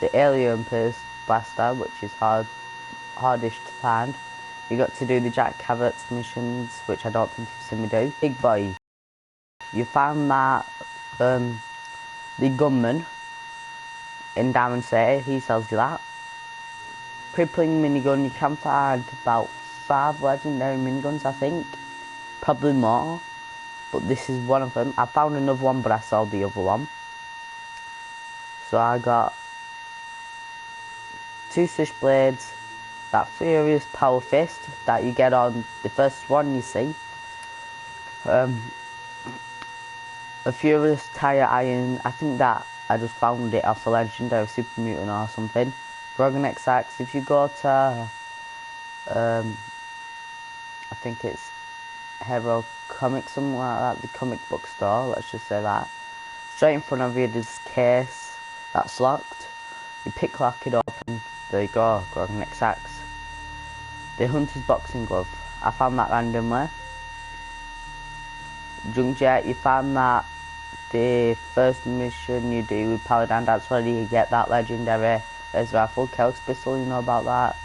the Alien Pierce Blaster, which is hardish to find. You got to do the Jack Cabot's missions, which I don't think you've seen me do. Big Boy. You found that the gunman in Diamond City, he sells you that. Crippling minigun, you can find about 5 legendary miniguns, I think. Probably more, but this is one of them. I found another one, but I sold the other one. So I got 2 switchblades, that Furious Power Fist that you get on the first one you see. A Furious Tire Iron, I think that I just found it off a legendary Super Mutant or something. Dragon X Axe, if you go to, I think it's Hero Comics, something like that, the comic book store, let's just say that. Straight in front of you there's this case that's locked. You lock it open, there you go, Dragon X Axe. The Hunter's Boxing Glove, I found that randomly. Junk Jet, you found that the first mission you do with Paladin, that's where you get that legendary laser rifle. Kelk's pistol, you know about that.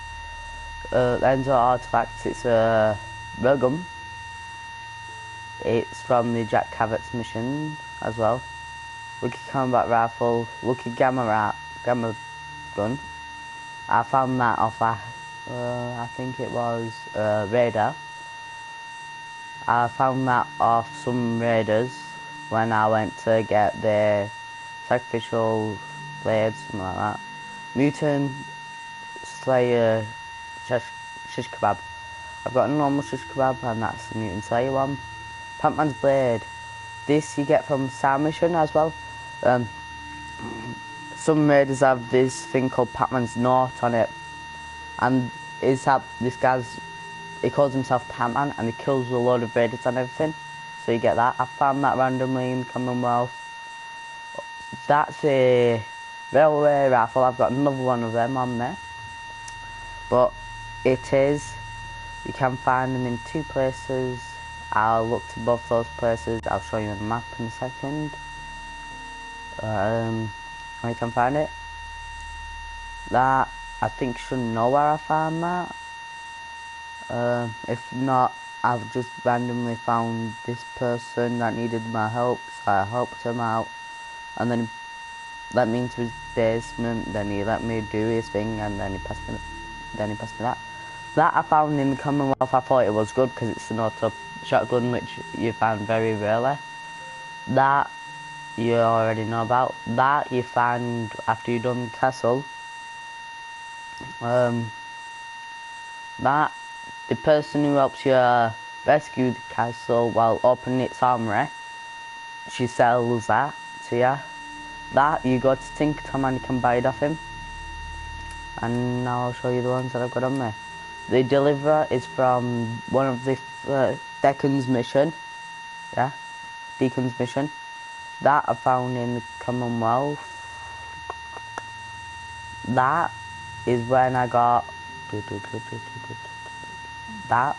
Lenzo Artifacts, it's a railgun. It's from the Jack Cabot's mission as well. Lucky Combat Rifle, Lucky Gamma Gun. I found that off I think it was Radar. I found that off some raiders when I went to get the sacrificial blades, something like that. Mutant Slayer Shish Kebab. I've got a normal Shish Kebab and that's the Mutant Slayer one. Pac-Man's Blade. This you get from Star Mission as well. Some raiders have this thing called Pac-Man's Note on it. And this guy's, he calls himself Pac-Man and he kills a load of raiders and everything. So you get that. I found that randomly in Commonwealth. That's a railway rifle. I've got another one of them on there. But you can find them in 2 places. I'll look to both those places. I'll show you on the map in a second. Where you can find it. That, I think you should know where I found that. If not, I've just randomly found this person that needed my help, so I helped him out. And then he let me into his basement, then he let me do his thing, and then he passed me that. That I found in the Commonwealth. I thought it was good because it's an auto shotgun, which you find very rarely. That you already know about. That you find after you've done the castle. That the person who helps you rescue the castle while opening its armory, she sells that to you. That you go to Tinker Tom and you can buy it off him. And now I'll show you the ones that I've got on there. The Deliverer is from one of the Deacon's mission. Yeah, Deacon's mission. That I found in the Commonwealth. That is when I got that.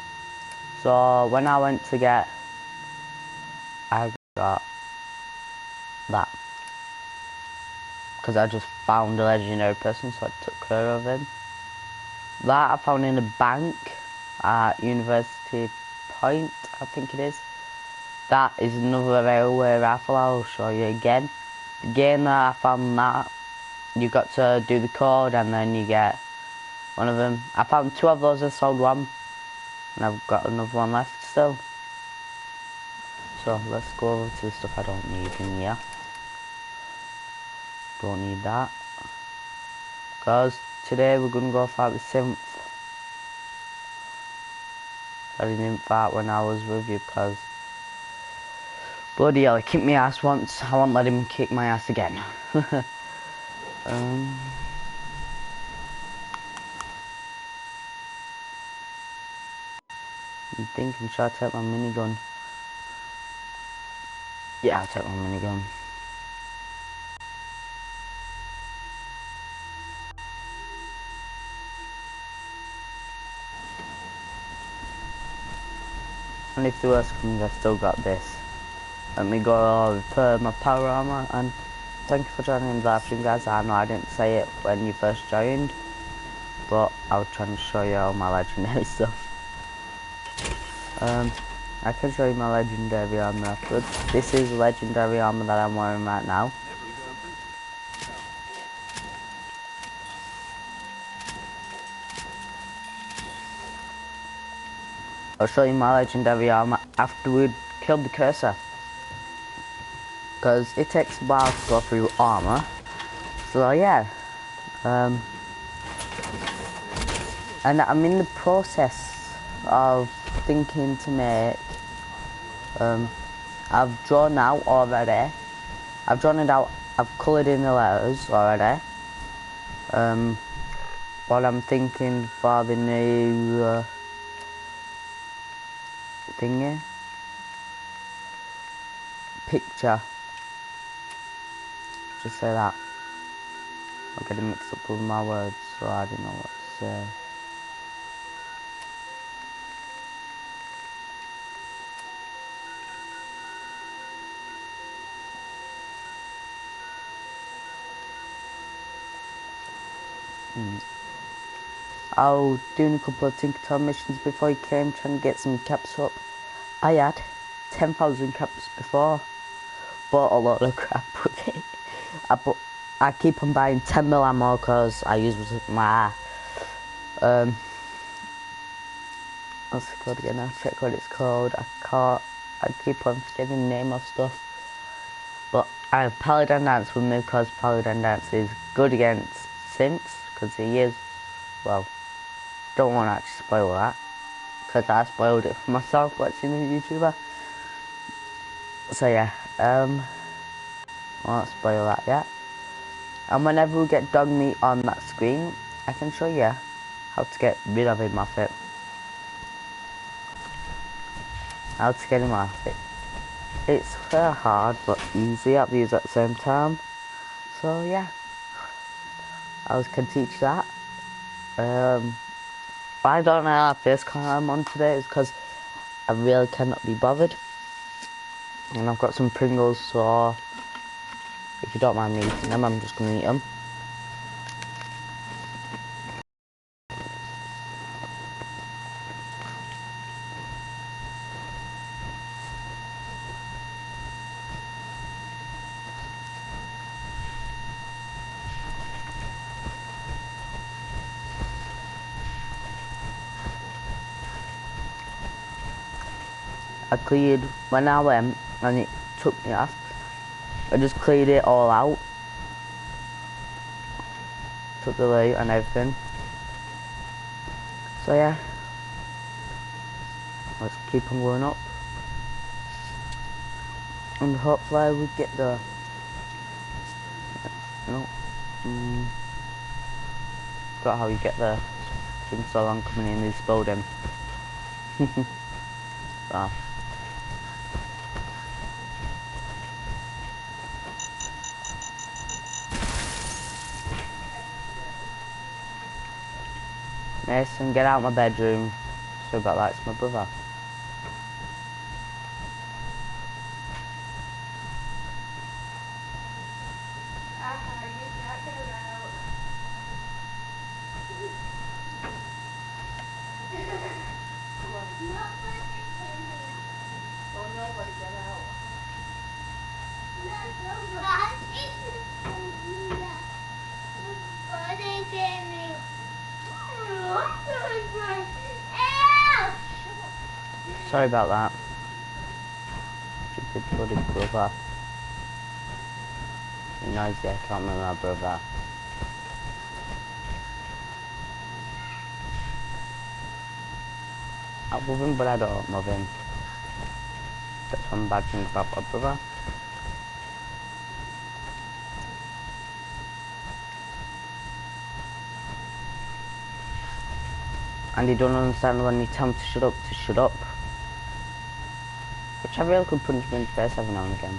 So when I went to get, I got that. Because I just found a legendary person, so I took care of him. That I found in a bank at University Point, I think it is. That is another railway rifle. I'll show you again. Again, I found that. You got to do the code and then you get one of them. I found 2 of those. I sold one, and I've got another one left still. So let's go over to the stuff I don't need in here. Don't need that, because today we're gonna go fight the Synth. I didn't fight when I was with you because bloody hell, he kicked my ass once. I won't let him kick my ass again. I'm thinking, should I take my minigun? Yeah, I'll take my minigun. And if the worst comes, I've still got this. Let me go repair my power armor and thank you for joining the live stream, guys. I know I didn't say it when you first joined, but I was trying to show you all my legendary stuff. I can show you my legendary armor afterwards. This is legendary armor that I'm wearing right now. I'll show you my legendary armor after we killed the cursor. Because it takes a while to go through armor. So yeah. And I'm in the process of thinking to make I've drawn out already. I've drawn it out, I've coloured in the letters already. What I'm thinking for the new thingy picture. Just say that. I'm getting mixed up with my words, so I don't know what to say. I was doing a couple of Tinkertown missions before he came, trying to get some caps up. I had 10,000 caps before. Bought a lot of crap with it. I keep on buying 10mm ammo because I use my what's it called again? I'll check what it's called. I keep on forgetting the name of stuff. But I have Paladin Dance with me because Paladin Dance is good against synths, because he is, well, don't want to actually spoil that, because I spoiled it for myself watching the YouTuber. So yeah, I won't spoil that yet. And whenever we get dog meat on that screen, I can show you how to get rid of him off it. How to get him off it. It's very hard but easy at the same time. So yeah, I can teach that. I don't know how this kind I'm on today is because I really cannot be bothered. And I've got some Pringles, so if you don't mind me eating them, I'm just going to eat them. I cleared, when I went and it took me off, I just cleared it all out. Took the loot and everything. So yeah, let's keep on going up. And hopefully we get there. No. Forgot how you get there. It's been so long coming in this building. Wow. Mason, get out of my bedroom. So about that, it's my brother. Sorry about that. Stupid bloody brother. You're noisy, I can't remember my brother. I love him, but I don't love him. That's one bad thing about my brother. And he don't understand when you tell him to shut up. Which I really could punch him in the face every now and again.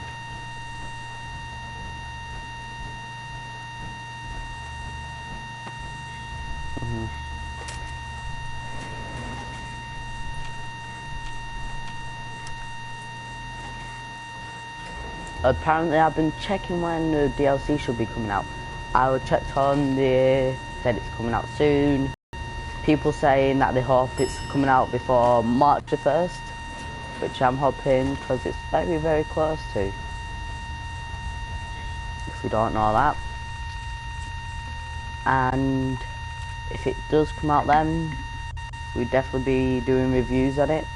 apparently I've been checking when the DLC should be coming out. I checked on the said it's coming out soon. People saying that they hope it's coming out before March the 1st, which I'm hoping because it's very, very close to. If you don't know that. And if it does come out then, we'll definitely be doing reviews on it.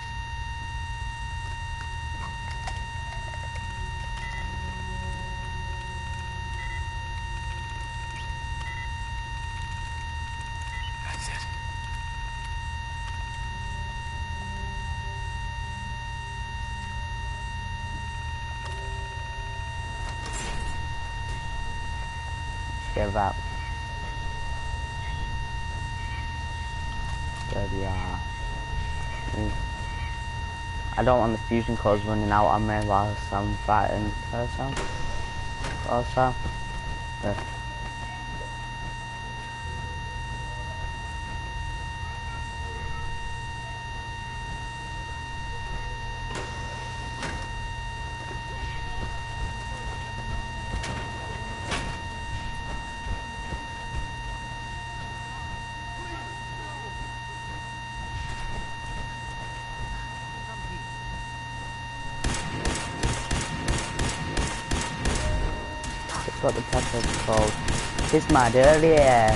That's it. Get that. There we are. I don't want the fusion codes running out on me whilst I'm fighting Curacao. Also, yeah. Got the password called Kiss My earlier.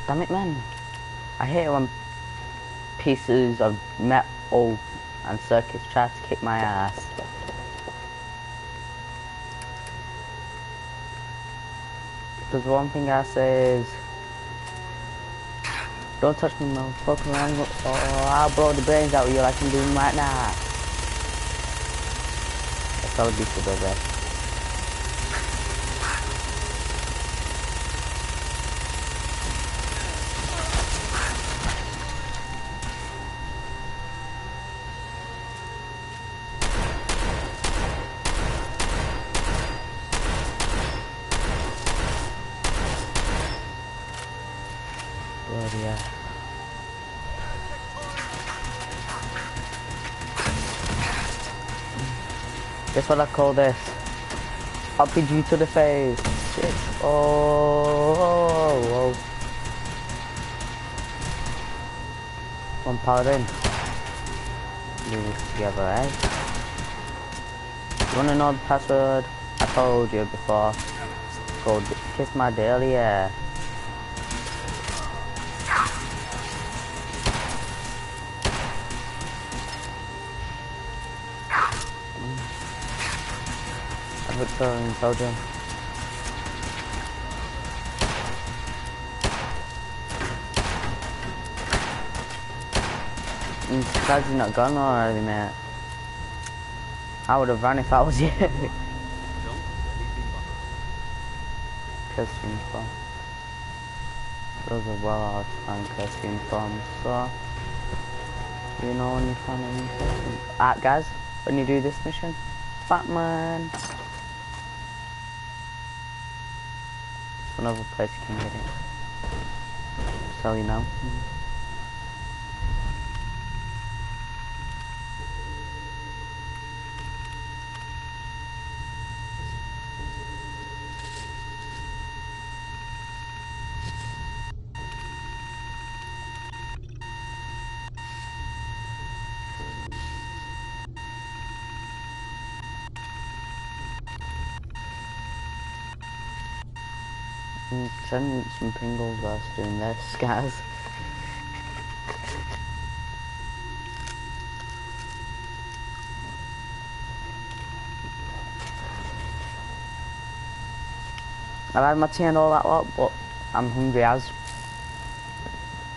Damn it, man. I hate it when pieces of metal and circuits try to kick my ass. Because one thing I say is, don't touch me, motherfucker, or I'll blow the brains out of you like I'm doing right now. That would be so bad. Bloody hell. Guess what I call this? RPG to the face. Shit. Oh. One paladin. Do this together, eh? You wanna know the password? I told you before. Go kiss my daily, yeah. Victorian soldier. I'm surprised you're not gone already, mate. I would have run if I was you. Costume form. Those are well hard to find costume forms, so you know when you find a new costume. Alright guys, when you do this mission, Batman. Another place you can get it. So you know. Send some Pringles whilst doing this, guys. I've had my tea and all that lot, but I'm hungry as.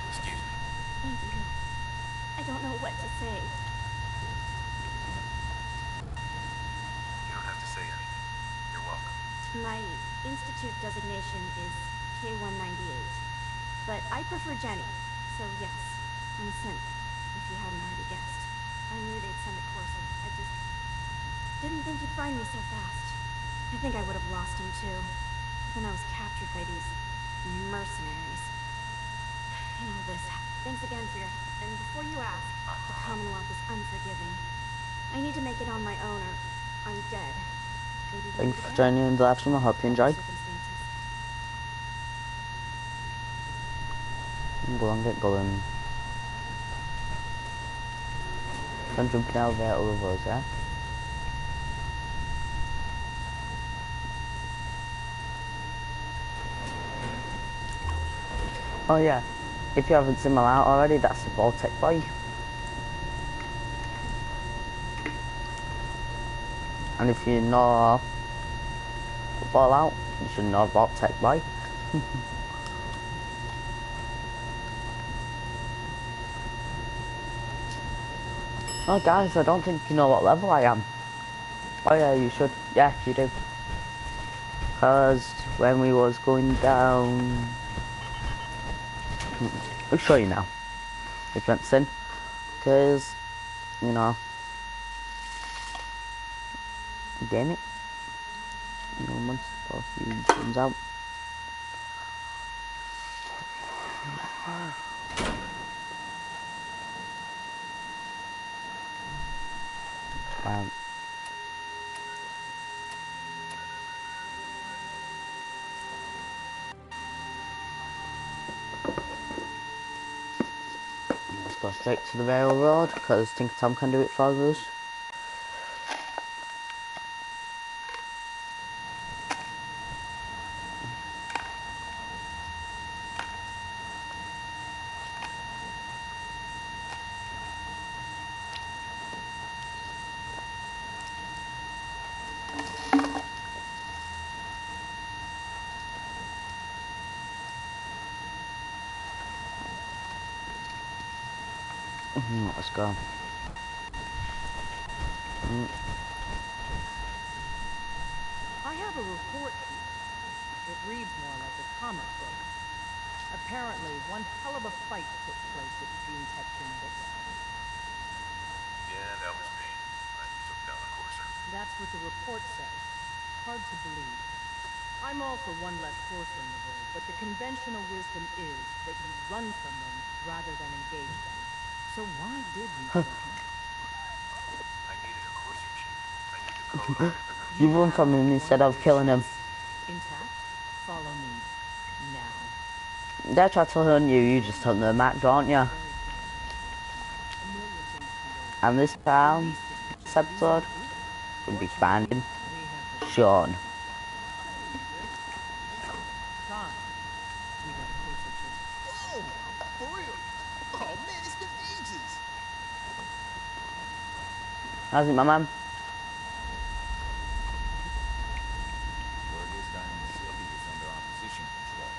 Excuse me. Thank you. I don't know what to say. You don't have to say anything. You're welcome. My institute designation is K-198, but I prefer Jenny, so yes, I'm a synth, if you hadn't already guessed. I knew they'd send a courser. I just didn't think you'd find me so fast. I think I would have lost him too. Then I was captured by these mercenaries. And all this. Thanks again for your... And before you ask, the Commonwealth is unforgiving. I need to make it on my own or I'm dead. Maybe we'll Thank meet you for again. joining in the live stream. I hope you Under enjoy. circumstances. Go on, get going. Don't jump in elevator with us, yeah? Oh yeah, if you haven't seen my out already, that's the Baltic boy. And if you know football out, you should know Baltic boy. Oh guys, I don't think you know what level I am. Oh yeah, you should. Yeah, you do. Because when we was going down... I'll show you now. If you haven't seen. Because, you know... Damn it. You know, once the feed comes out. Wow. Let's go straight to the railroad, because Tinker Tom can do it for us. Let's go. I have a report here. It reads more like a comic book. Apparently, one hell of a fight took place at Gene Tech Genetics. Yeah, that was me. I took down the courser. That's what the report says. Hard to believe. I'm all for one less courser in the world, but the conventional wisdom is that you run from them rather than engage them. So why did you kill him? I needed a courser chip. I need the code on it. You run have from him one instead of of those killing him. chips intact? Follow me. Now. They try to hunt you, you just hunt them back, don't you? Very good. A million things can go wrong. And this The time, least of which this is losing episode, a group. we'll be Fortunately, finding we have the Sean. Tom, we got a courser chip. Oh, for real? Oh man, it's been ages. How's it, my man? Word is Diamond City is under opposition control.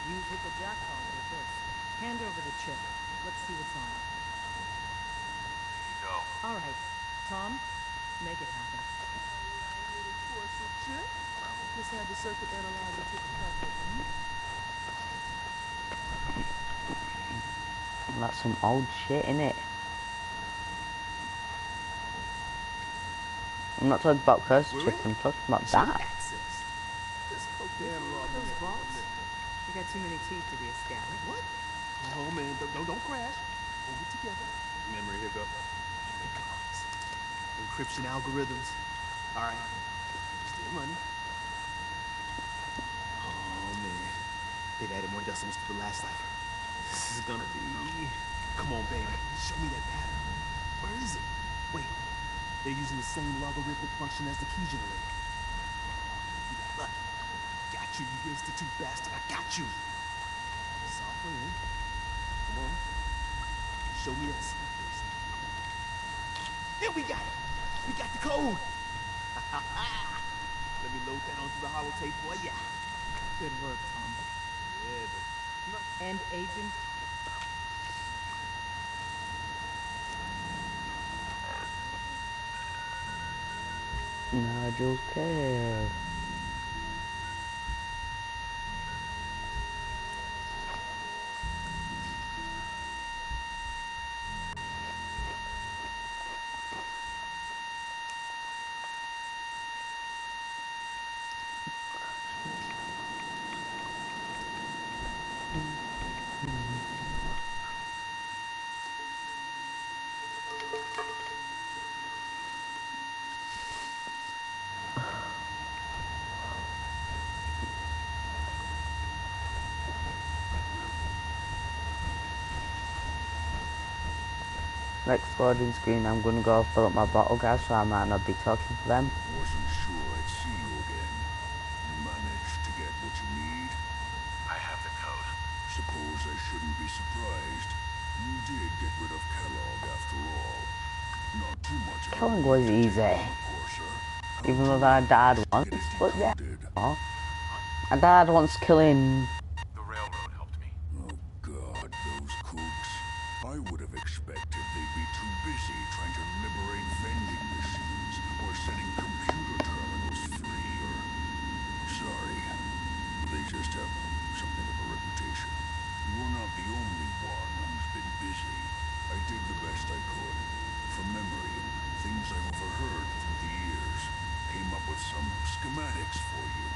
You've hit the jackpot with this. Hand over the chip. Let's see what's on it. Here you go. All right, Tom, make it happen. Courser chip? Just had the circuit analyzer took a crack at me. That's some old shit, innit? I'm not talking about curse chip, I'm talking about that. Access. Just hope they have a lot Those of balls? You got too many teeth to be a scout. What? Oh man, don't crash. Hold it together. Memory hiccup. Here it comes. Encryption algorithms. All right. Still running. Oh man, they've added more decimals to the last cipher. This is gonna be. Come on, baby. Show me that pattern. Where is it? Wait. They're using the same logarithmic function as the key generator. You got lucky. Got you, you institute bastard. I got you. Software in. Come on. Show me that secret base. Yeah, we got it. We got the code. Let me load that onto the holotape for ya. Good work, Tom. Yeah, but And Agent, Nigel care. next loading screen, I'm gonna go fill up my bottle, guys, so I might not be talking for them. Wasn't sure I'd see you again. You managed to get what you need? I have the code. Suppose I shouldn't be surprised. You did get rid of Kellogg after all. Not too much of a Killing leap was to take easy, on the Courser. How'd even you though I died manage to once, get it but yeah. decoded? Oh. I died once killing... The railroad helped me. Oh God, those kooks. I would have expected they'd be too busy trying to liberate vending machines or setting computer terminals free or... Sorry. They just have something of a reputation. You're not the only one who's been busy. I did the best I could. From memory, things I've overheard through the years. Came up with some schematics for you.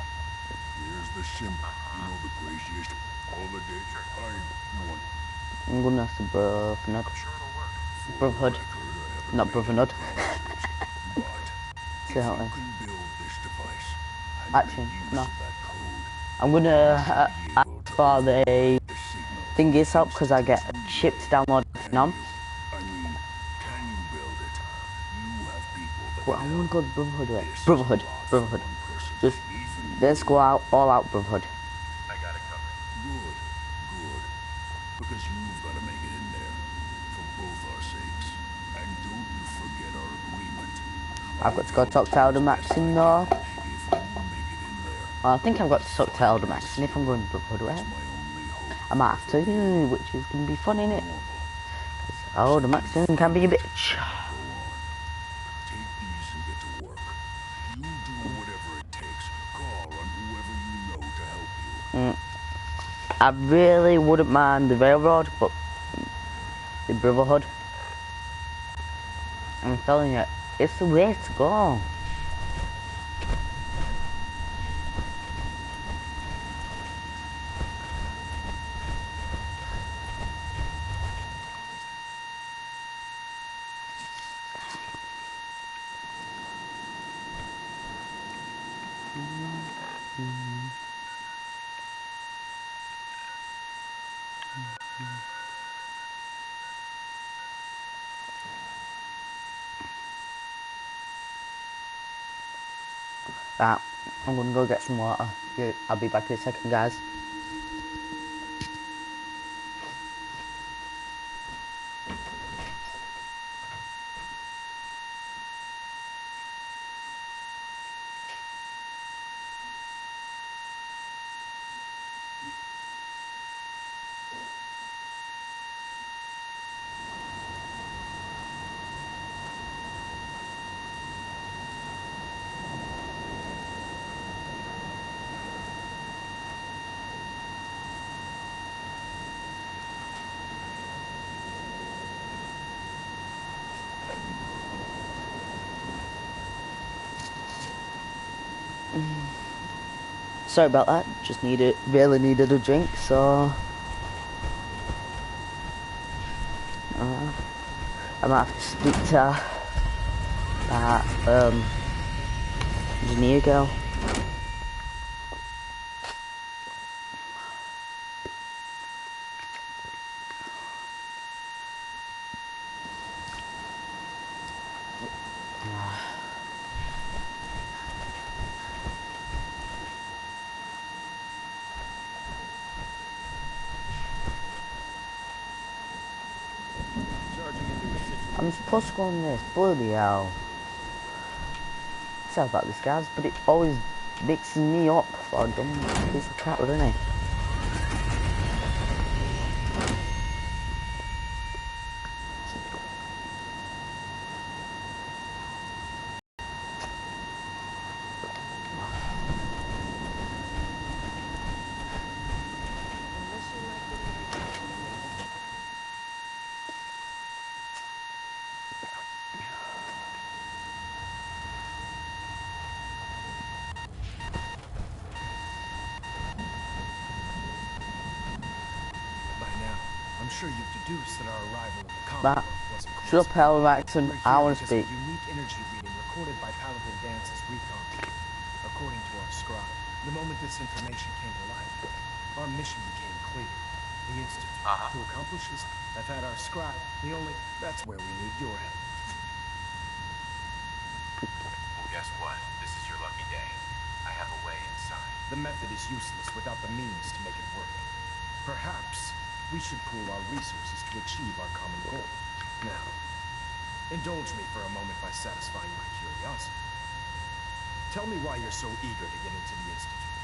Here's the sim. You know the craziest holiday I want. I'm gonna ask the Brotherhood. I'm sure it'll work. For the Brotherhood. record, I haven't Not made Brotherhood. any promises, but if See how you it is. can build this device and Actually, make use no. of that code, I'm gonna you should be ask able to for the override the signal thing from is up because I get a Institute's chip to relay. download Can Nom. you? I mean, can you build it? You have people that Well, I can wanna help. go to Brotherhood with This is a Brotherhood. lot for Brotherhood. one person, Just even let's go out, all out Brotherhood. I got it covered. Good, good. Because you've got to make it in there. For both our sakes. And don't you forget our agreement. I've got to go talk to Elder Maxine though. If you make it in there, Well, I think I've got to talk to Elder Maxine if I'm going to Brotherhood with it's him. my only hope. I might have to, which is gonna be fun, innit? Normal. Elder Maxine can be a bitch. Go on. Take these and get to work. You do whatever it takes. Call on whoever you know to help you. I really wouldn't mind the railroad, but the Brotherhood, I'm telling you, it's the way to go. Right, I'm gonna go get some water. I'll be back in a second, guys. Sorry about that, just really needed a drink, so I might have to speak to that engineer girl. I'm supposed to go on this, bloody hell. Sorry about this, guys, but it always mixes me up for a dumb piece of crap, doesn't it? I'm sure you've deduced that our arrival in the That, Commonwealth wasn't shut up, Elder Maxon, We're I here want to because of speak. a unique energy reading recorded by Paladin Dance's recon team. According to our scribe, the moment this information came to light, our mission became clear. The Institute. Uh-huh. To accomplish this, I've had our scribe. That's where we need your help. Well, guess what? This is your lucky day. I have a way inside. The method is useless without the means to make it work. Perhaps we should pool our resources to achieve our common goal. Now, indulge me for a moment by satisfying my curiosity. Tell me why you're so eager to get into the Institute.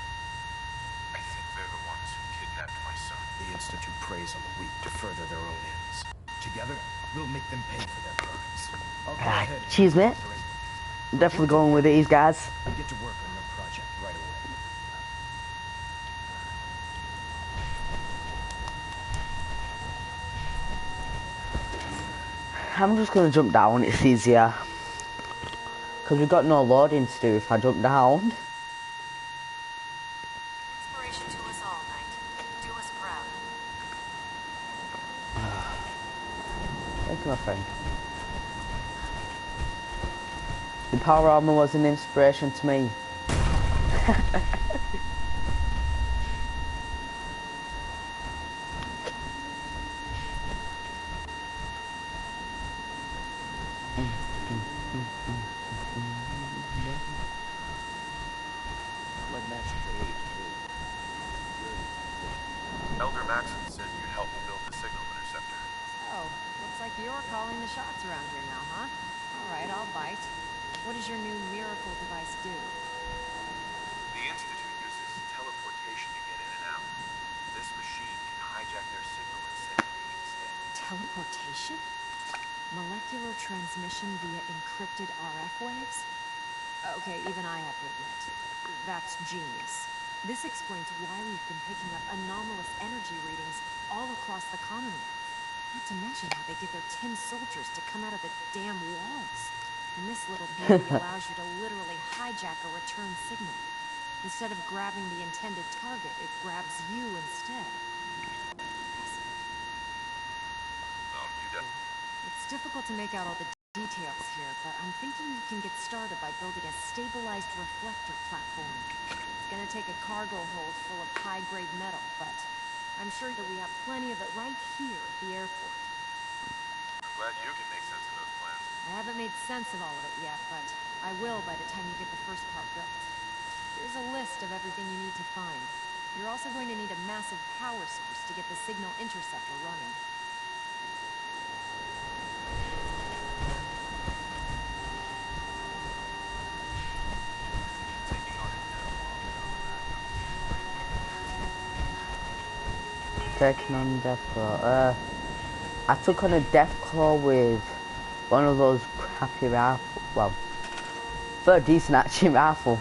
I think they're the ones who kidnapped my son. The Institute preys on the weak to further their own ends. Together, we'll make them pay for their crimes. I'll go ahead and Cheers, mate. Definitely going with these guys. get to work on your project right away. I'm just gonna jump down, it's easier. Because we've got no loading to do if I jump down. Inspiration to us all, Knight. Do us proud. Thank you, my friend. The power armor was an inspiration to me. Elder Maxon said you'd help me build the signal interceptor. Oh, looks like you're calling the shots around here now, huh? All right, I'll bite. What does your new miracle device do? The Institute uses teleportation to get in and out. This machine can hijack their signal and send it to me instead. Teleportation? Molecular transmission via encrypted RF waves? Okay, even I have to admit, that's genius. This explains why we've been picking up anomalous energy readings all across the Commonwealth. Not to mention how they get their tin soldiers to come out of the damn walls. And this little beauty allows you to literally hijack a return signal. Instead of grabbing the intended target, it grabs you instead. Oh, you done? It's difficult to make out all the details here, but I'm thinking you can get started by building a stabilized reflector platform. It's gonna take a cargo hold full of high-grade metal, but I'm sure that we have plenty of it right here at the airport. I'm glad you can make sense of those plans. I haven't made sense of all of it yet, but I will by the time you get the first part built. Here's a list of everything you need to find. You're also going to need a massive power source to get the signal interceptor running. Taking on Deathclaw. I took on a Deathclaw with one of those crappy rifle. Well, very decent actually rifle.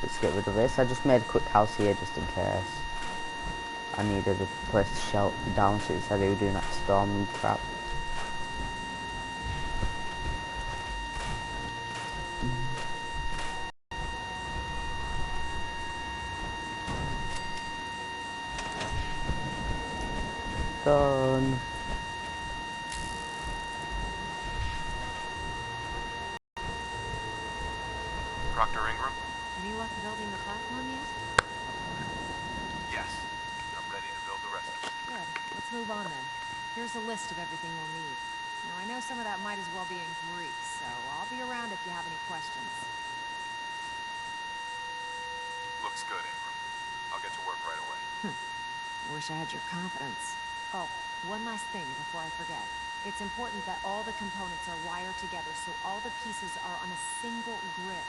Let's get rid of this. I just made a quick house here just in case I needed a place to shelter down, so instead of doing that storm crap. Done. Proctor Ingram? Any luck building the platform yet? Yes. I'm ready to build the rest of it. Good. Let's move on then. Here's a list of everything we'll need. Now, I know some of that might as well be in Greek, so I'll be around if you have any questions. Looks good, Ingram. I'll get to work right away. Wish I had your confidence. Oh, one last thing before I forget. It's important that all the components are wired together so all the pieces are on a single grid.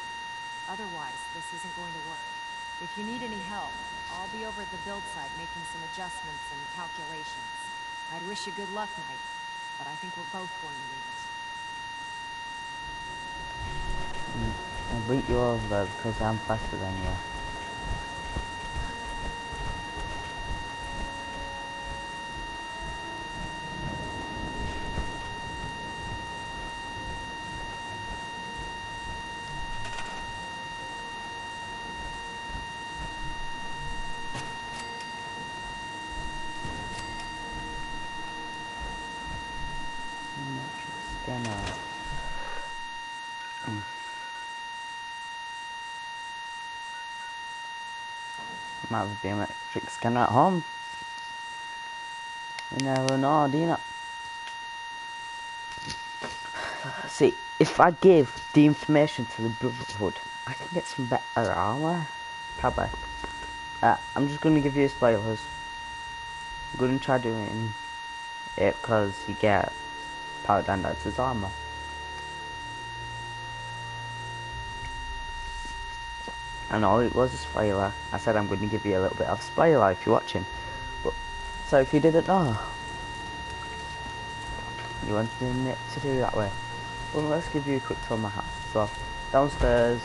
Otherwise, this isn't going to work. If you need any help, I'll be over at the build site making some adjustments and calculations. I'd wish you good luck, Knight, but I think we're both going to need it. I'll beat you over because I'm faster than you. Might have a biometric scanner at home. You never know, do you know? See, if I give the information to the Brotherhood, I can get some better armor. Probably. I'm just gonna give you spoilers. I'm gonna try doing it because you get Paladin Dancer's armor. I know it was a spoiler. I said I'm gonna give you a little bit of spoiler if you're watching. But, so if you didn't know, you wanted it to do that way. Well, let's give you a quick tour of my house. So, downstairs,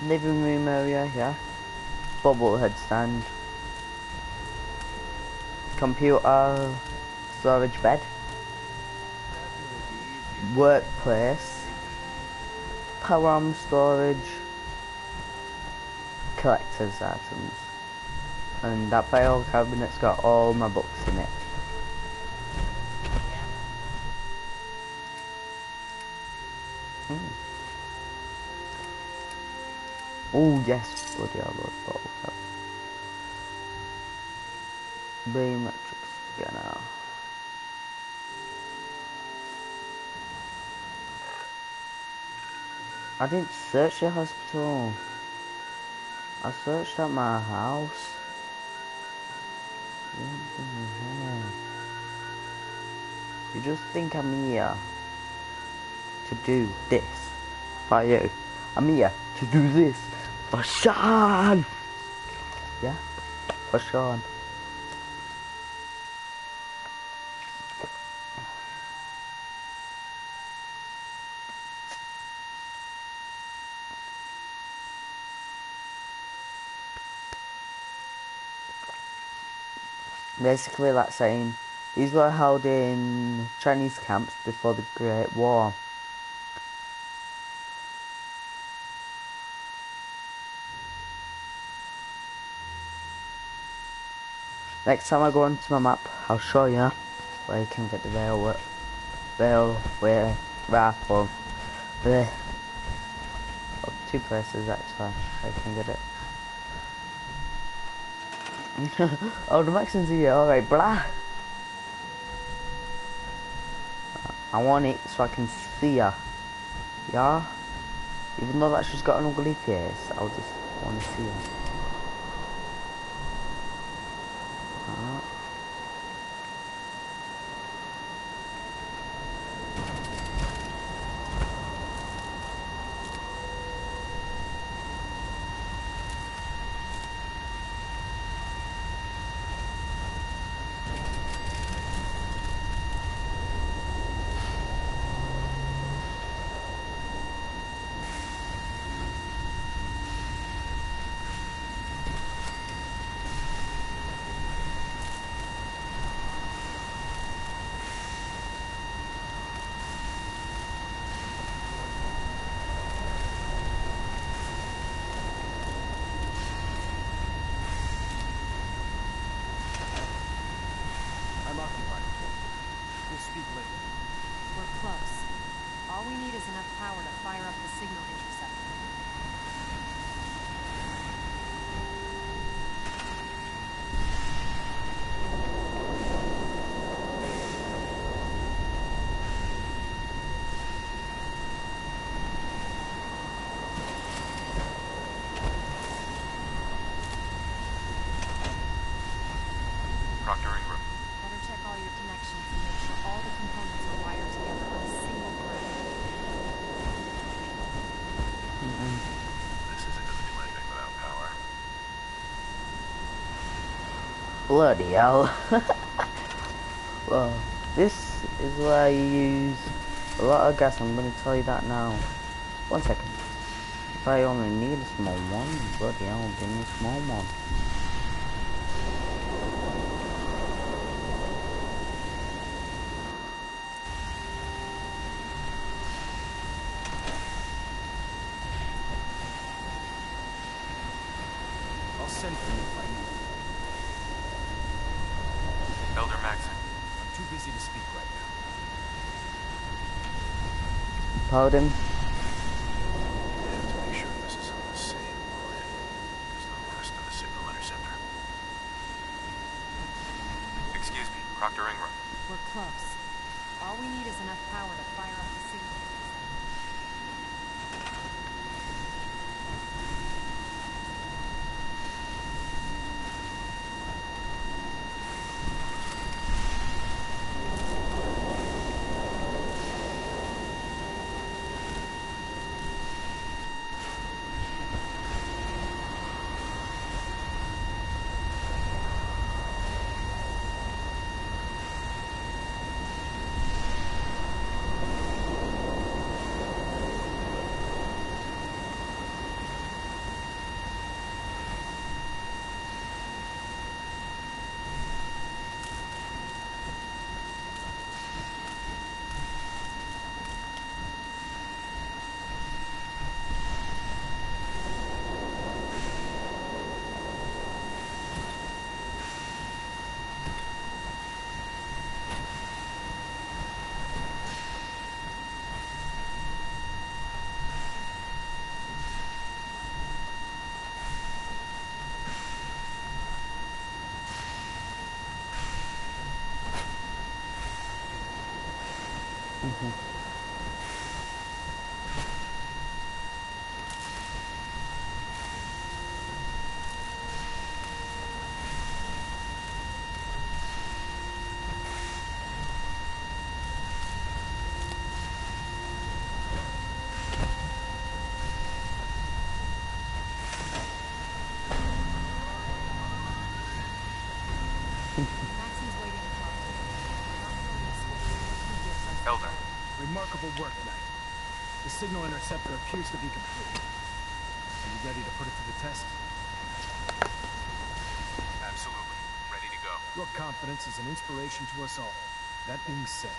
living room area, yeah. Bobblehead stand. Computer, storage bed. Workplace. Power arm storage. Collector's items. And that file cabinet's got all my books in it. Oh yes, bloody hell, those bottle caps. Biometric scanner. I didn't search the hospital. I searched at my house. What the hell? You just think I'm here to do this for you. I'm here to do this for Sean. Yeah, for Sean. Basically, that's saying these were held in Chinese camps before the Great War. Next time I go onto my map, I'll show you where you can get the railway rifle. There. Oh, 2 places actually, where you can get it. Oh, the Mexicans here, alright, blah. I want it so I can see her. Yeah? Even though that she's got an ugly face, I'll just want to see her. I'm occupied. We'll speak later. We're close. All we need is enough power to fire up the signal interceptor. Proctor Ingram. Better check all your connections and make sure all the components are wired together on a single thread. This isn't going to do anything without power. Bloody hell. Well, this is where you use a lot of gas, I'm going to tell you that now. 1 second. If I only need a small one, bloody hell, give me a small one. I'll send for you if I need it. Elder Maxon. I'm too busy to speak right now. Pardon? We have to make sure this is on the same line. There's no Proctor Ingram. We're close. All we need is enough power to fire up the signal. Elder. Remarkable work, Knight. The signal interceptor appears to be complete. Are you ready to put it to the test? Absolutely. Ready to go. Your confidence is an inspiration to us all. That being said,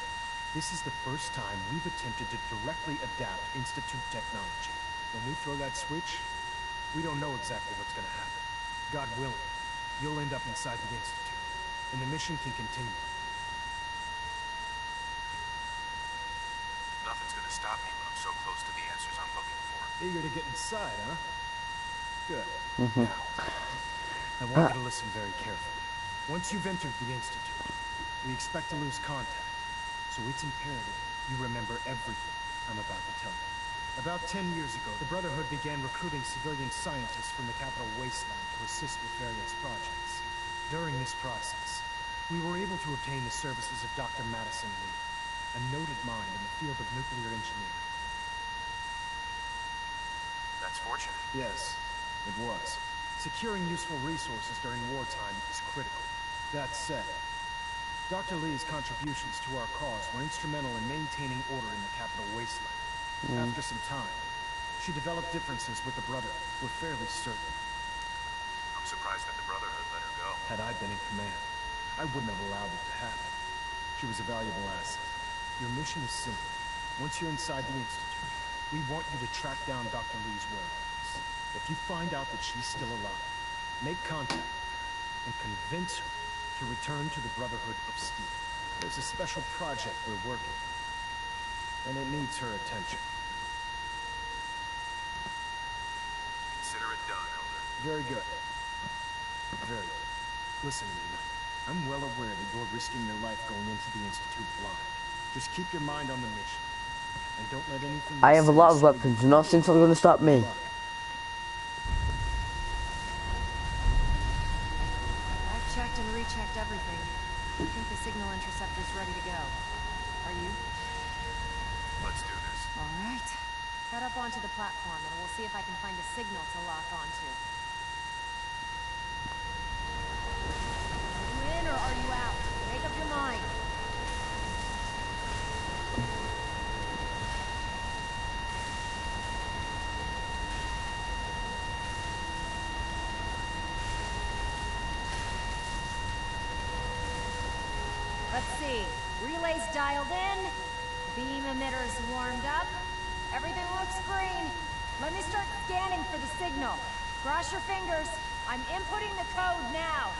this is the first time we've attempted to directly adapt Institute technology. When we throw that switch, we don't know exactly what's going to happen. God willing, you'll end up inside the Institute, and the mission can continue. Nothing's gonna stop me when I'm so close to the answers I'm looking for. Eager to get inside, huh? Good. Now, I want you to listen very carefully. Once you've entered the Institute, we expect to lose contact. So it's imperative you remember everything I'm about to tell you. About 10 years ago, the Brotherhood began recruiting civilian scientists from the Capital Wasteland to assist with various projects. During this process, we were able to obtain the services of Dr. Madison Lee, a noted mind in the field of nuclear engineering. That's fortunate. Yes, it was. Securing useful resources during wartime is critical. That said, Dr. Lee's contributions to our cause were instrumental in maintaining order in the Capital Wasteland. After some time, she developed differences with the Brotherhood. We're fairly certain. I'm surprised that the Brotherhood let her go. Had I been in command, I wouldn't have allowed it to happen. She was a valuable asset. Your mission is simple. Once you're inside the Institute, we want you to track down Dr. Lee's whereabouts. If you find out that she's still alive, make contact with her and convince her to return to the Brotherhood of Steel. There's a special project we're working on, and it needs her attention. Consider it done, Elder. Very good. Very good. Listen to me, Knight. I'm well aware that you're risking your life going into the Institute blind. Just keep your mind on the mission. And don't let anything... I have a lot of weapons. Nothing's going to stop me. I've checked and rechecked everything. I think the signal interceptor's ready to go. Are you? Let's do this. All right. Head up onto the platform and we'll see if I can find a signal to lock onto. Are you in or are you out? Make up your mind. Let's see. Relays dialed in. Beam emitters warmed up. Everything looks green. Let me start scanning for the signal. Cross your fingers. I'm inputting the code now.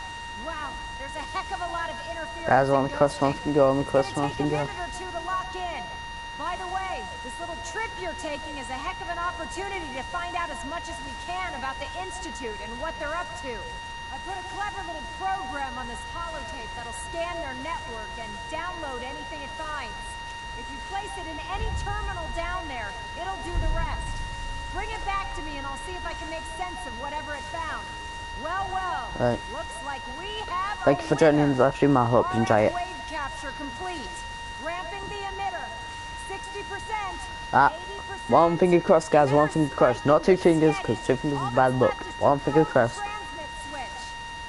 Wow, there's a heck of a lot of interference. Guys, on the customer can go, on the customer can go. It's gonna take a minute or two to lock in. By the way, this little trip you're taking is a heck of an opportunity to find out as much as we can about the Institute and what they're up to. I put a clever little program on this holotape that'll scan their network and download anything it finds. If you place it in any terminal down there, it'll do the rest. Bring it back to me and I'll see if I can make sense of whatever it found. Well, Right. looks like we have Thank you for joining the live stream. I hope you enjoy it. Wave capture complete. Ramping the emitter. 60%. Ah, 80%. one finger crossed, guys. One finger crossed. Not two fingers, because two fingers is bad luck. One finger crossed. Transmit switch.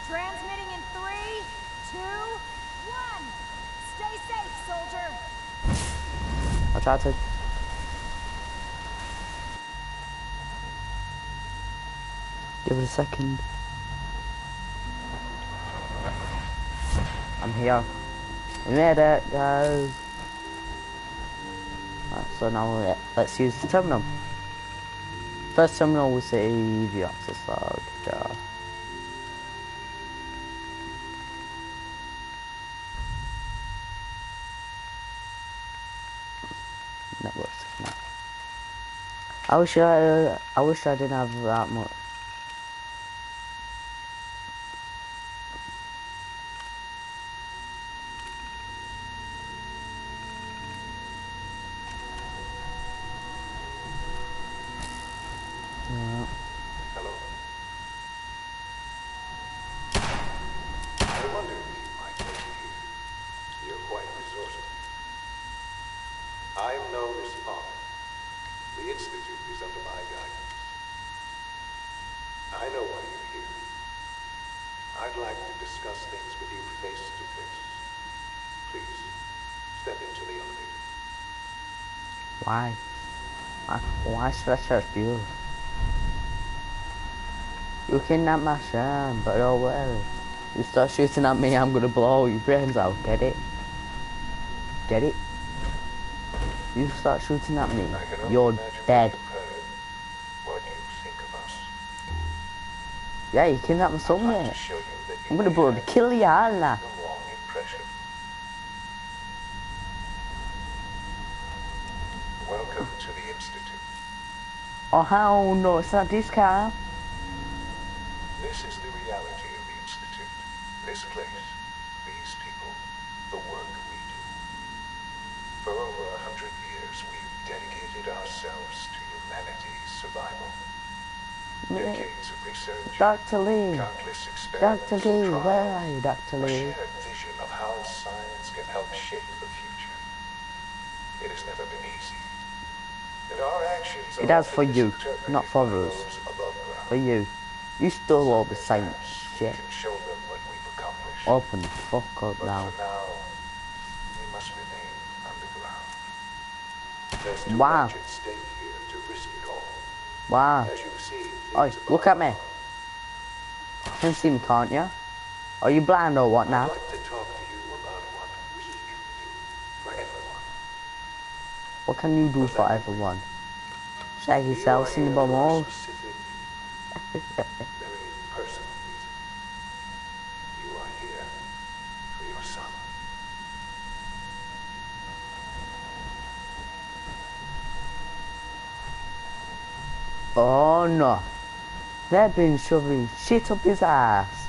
Transmitting in 3, 2, 1. Stay safe, soldier. I'll try to. Give it a second. I'm here. We made it, guys. Right, so now let's use the terminal. First terminal was the view access log. Network signal. I wish I didn't have that much. Hello. I wondered if you might make it here. You're quite resourceful. I'm known as Father. The Institute is under my guidance. I know why you're here. I'd like to discuss things with you face to face. Please, step into the elevator. Why? Why should I trust you? You kidnapped my son, but oh well. You start shooting at me, I'm gonna blow your brains out, get it? Get it? You start shooting at me, you're dead. What you think of us. Yeah, you kidnapped my son, I'd like mate. to show you that you I'm gonna may bloody have kill you, aren't I? the wrong impression. Welcome to the Institute. Oh hell no, it's not this car. This is the reality of the Institute. This place, these people, the work we do. For over 100 years, we've dedicated ourselves to humanity's survival. Decades of research, Dr. Lee. countless experiments, Dr. Lee, trials, where are you, Dr. a Lee? shared vision of how science can help shape the future. It has never been easy. And our actions It are has for often you, misinterpreted not for by us. those above ground. For you. You stole all the science shit. Can show them what we've accomplished. Open the fuck up But now. for now, we must remain underground. There's too Wow. much at stake here to risk it all. Wow. As you've seen, Oi, things look above at me. are- You can see me, can't you? Are you blind or what I'd now? like to talk to you about what we can do for everyone. What can you do for everyone? Shag You yourself are in the here bum for a hole. specific, very personal reason. You are here for your son. Oh no. They've been shoving shit up his ass.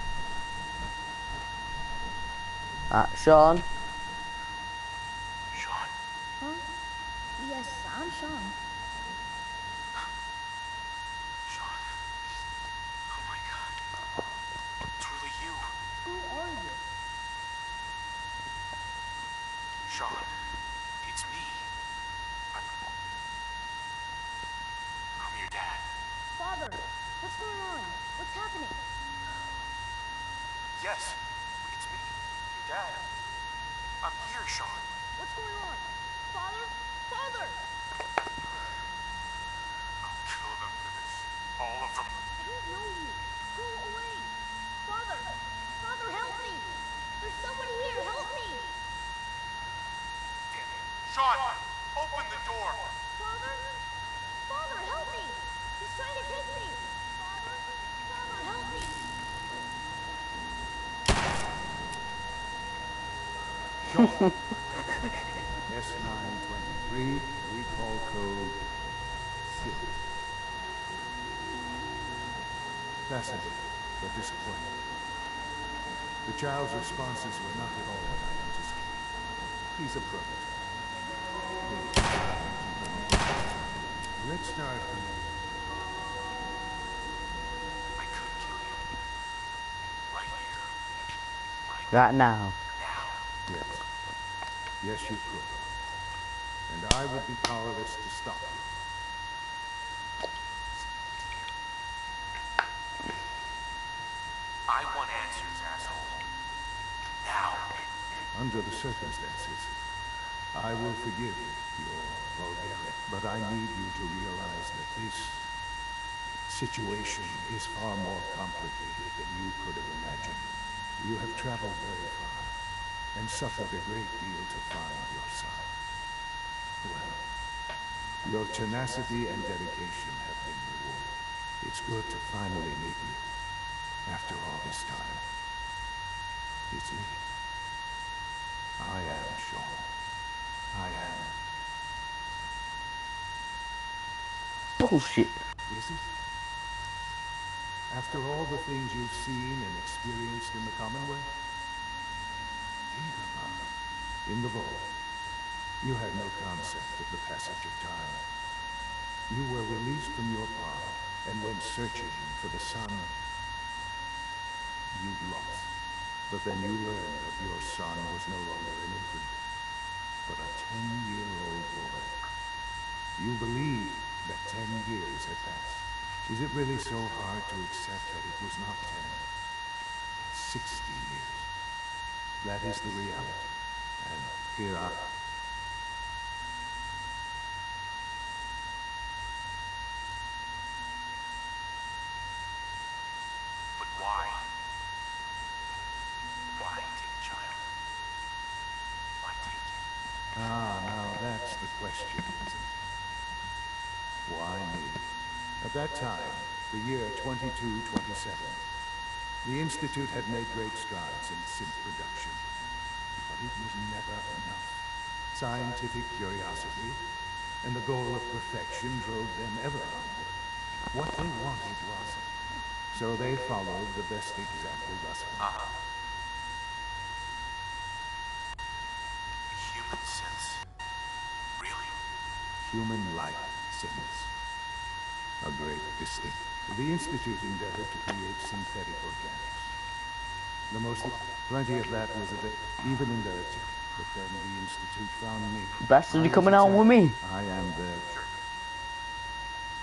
Sean. Sean, Huh? Yes, I'm Sean. Sean. Oh my God. It's really you. Who are you? Sean, it's me. I'm your dad. Father, what's going on? What's happening? Yes, it's me, your dad. I'm here, Sean. What's going on? Father? Father! I'll kill them for this. All of them. I don't know you. Go away. Father! Father, help me! There's someone here. Help me! Sean, open the door. Father? Father, help me! He's trying to take me! Father? Father, help me! S923, recall code 6. Fascinating, but disappointing. The child's responses were not at all what I anticipated. He's a prototype. Let's start. I could kill you. Right here. Right now. Yes. Yes, you could. And I would be powerless to stop you. I want answers, asshole. Now. Under the circumstances, I will forgive your vulgarity, but I need you to realize that this situation is far more complicated than you could have imagined. You have traveled very far and suffered a great deal to find your son. Well, your tenacity and dedication have been rewarded. It's good to finally meet you after all this time. It's me. I am Sean. I am. Bullshit. Is it? After all the things you've seen and experienced in the Commonwealth? Think about it. In the vault, you had no concept of the passage of time. You were released from your pod and went searching for the sun. You lost. But then you learned that your son was no longer an infant, but a 10-year-old boy. You believed that 10 years had passed. Is it really so hard to accept that it was not 10, but 60 years? That is the reality. And here I... But why? Why take a child? Why take him? Ah, now that's the question, isn't it? Why me? At that time, the year 2227, the Institute had made great strides in synth production. But it was never enough. Scientific curiosity and the goal of perfection drove them ever onward. What they wanted was... So they followed the best example thus far. Human sense? Really? Human-like synths. A great distinct. The Institute endeavored to create synthetic organics. The most... Plenty of that was available, even in their attempt. But then the Institute found me. Bastard, you coming out with me? I am there.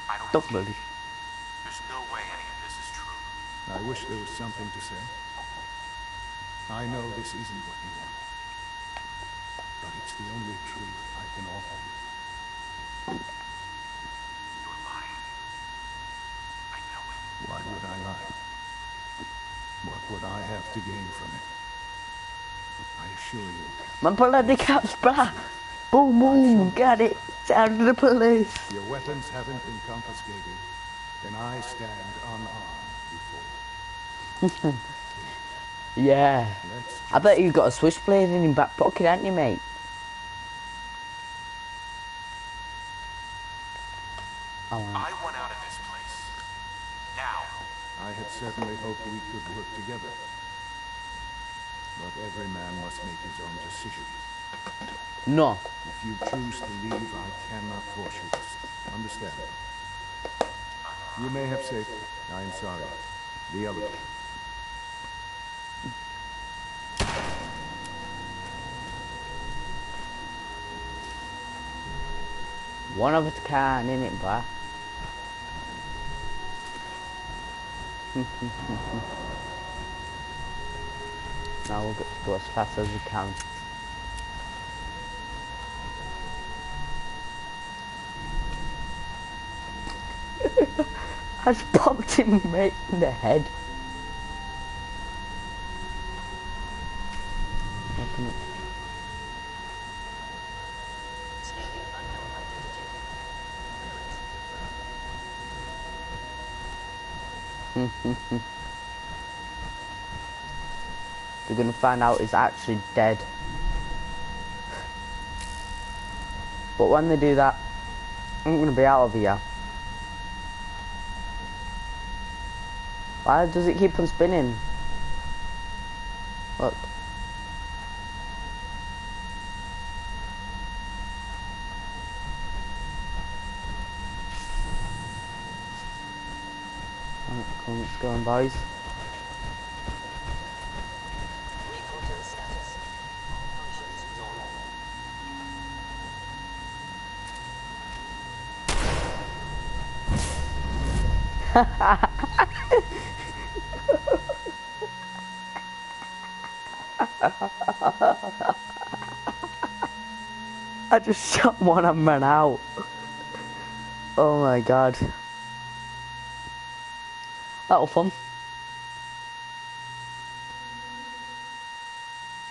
I don't Don't believe believe. you. There's no way any of this is true. I wish there was something to say. I know this isn't what you want. But it's the only truth I can offer you. You're lying. I know it. Why would I lie? What would I have to gain from it? I assure you. Man, bloody cat's back. Boom, boom, got it. Sound of the police. Your weapons haven't been confiscated, and I stand unarmed before you. Yeah. I bet you got a switchblade in your back pocket, haven't you, mate? Oh, I want out of this place. Now. I had certainly hoped we could work together. But every man must make his own decision. no. If you choose to leave, I cannot force you to stay. Understand? You may have said, I am sorry. The other. One of a kind, innit, bruh? Now we'll go as fast as we can. I just popped him right in the head. Open it. They're gonna find out he's actually dead. But when they do that, I'm gonna be out of here. Why does it keep on spinning? Look. Right, come, let's go on, boys. I just shot one and ran out. Oh my god. That was fun.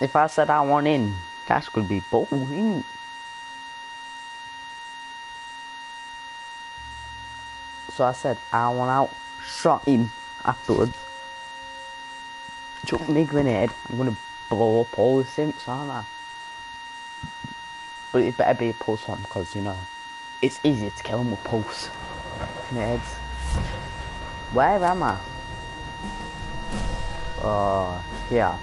If I said I want in, that could be boring. So I said I want out, shot him afterwards. Took me grenade, I'm gonna blow up all the simps, aren't I? But it better be a pulse one, because you know, it's easier to kill them with pulse grenades. Where am I? Oh, yeah.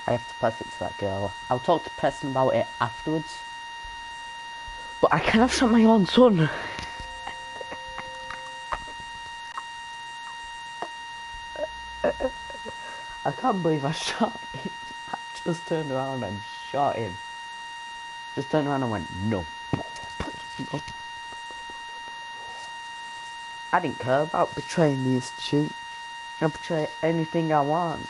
I have to pass it to that girl. I'll talk to Preston about it afterwards. But I kind of shot my own son. I can't believe I shot him. I just turned around and shot him. Just turned around and went, no. No. I didn't care about betraying the Institute. I'll betray anything I want.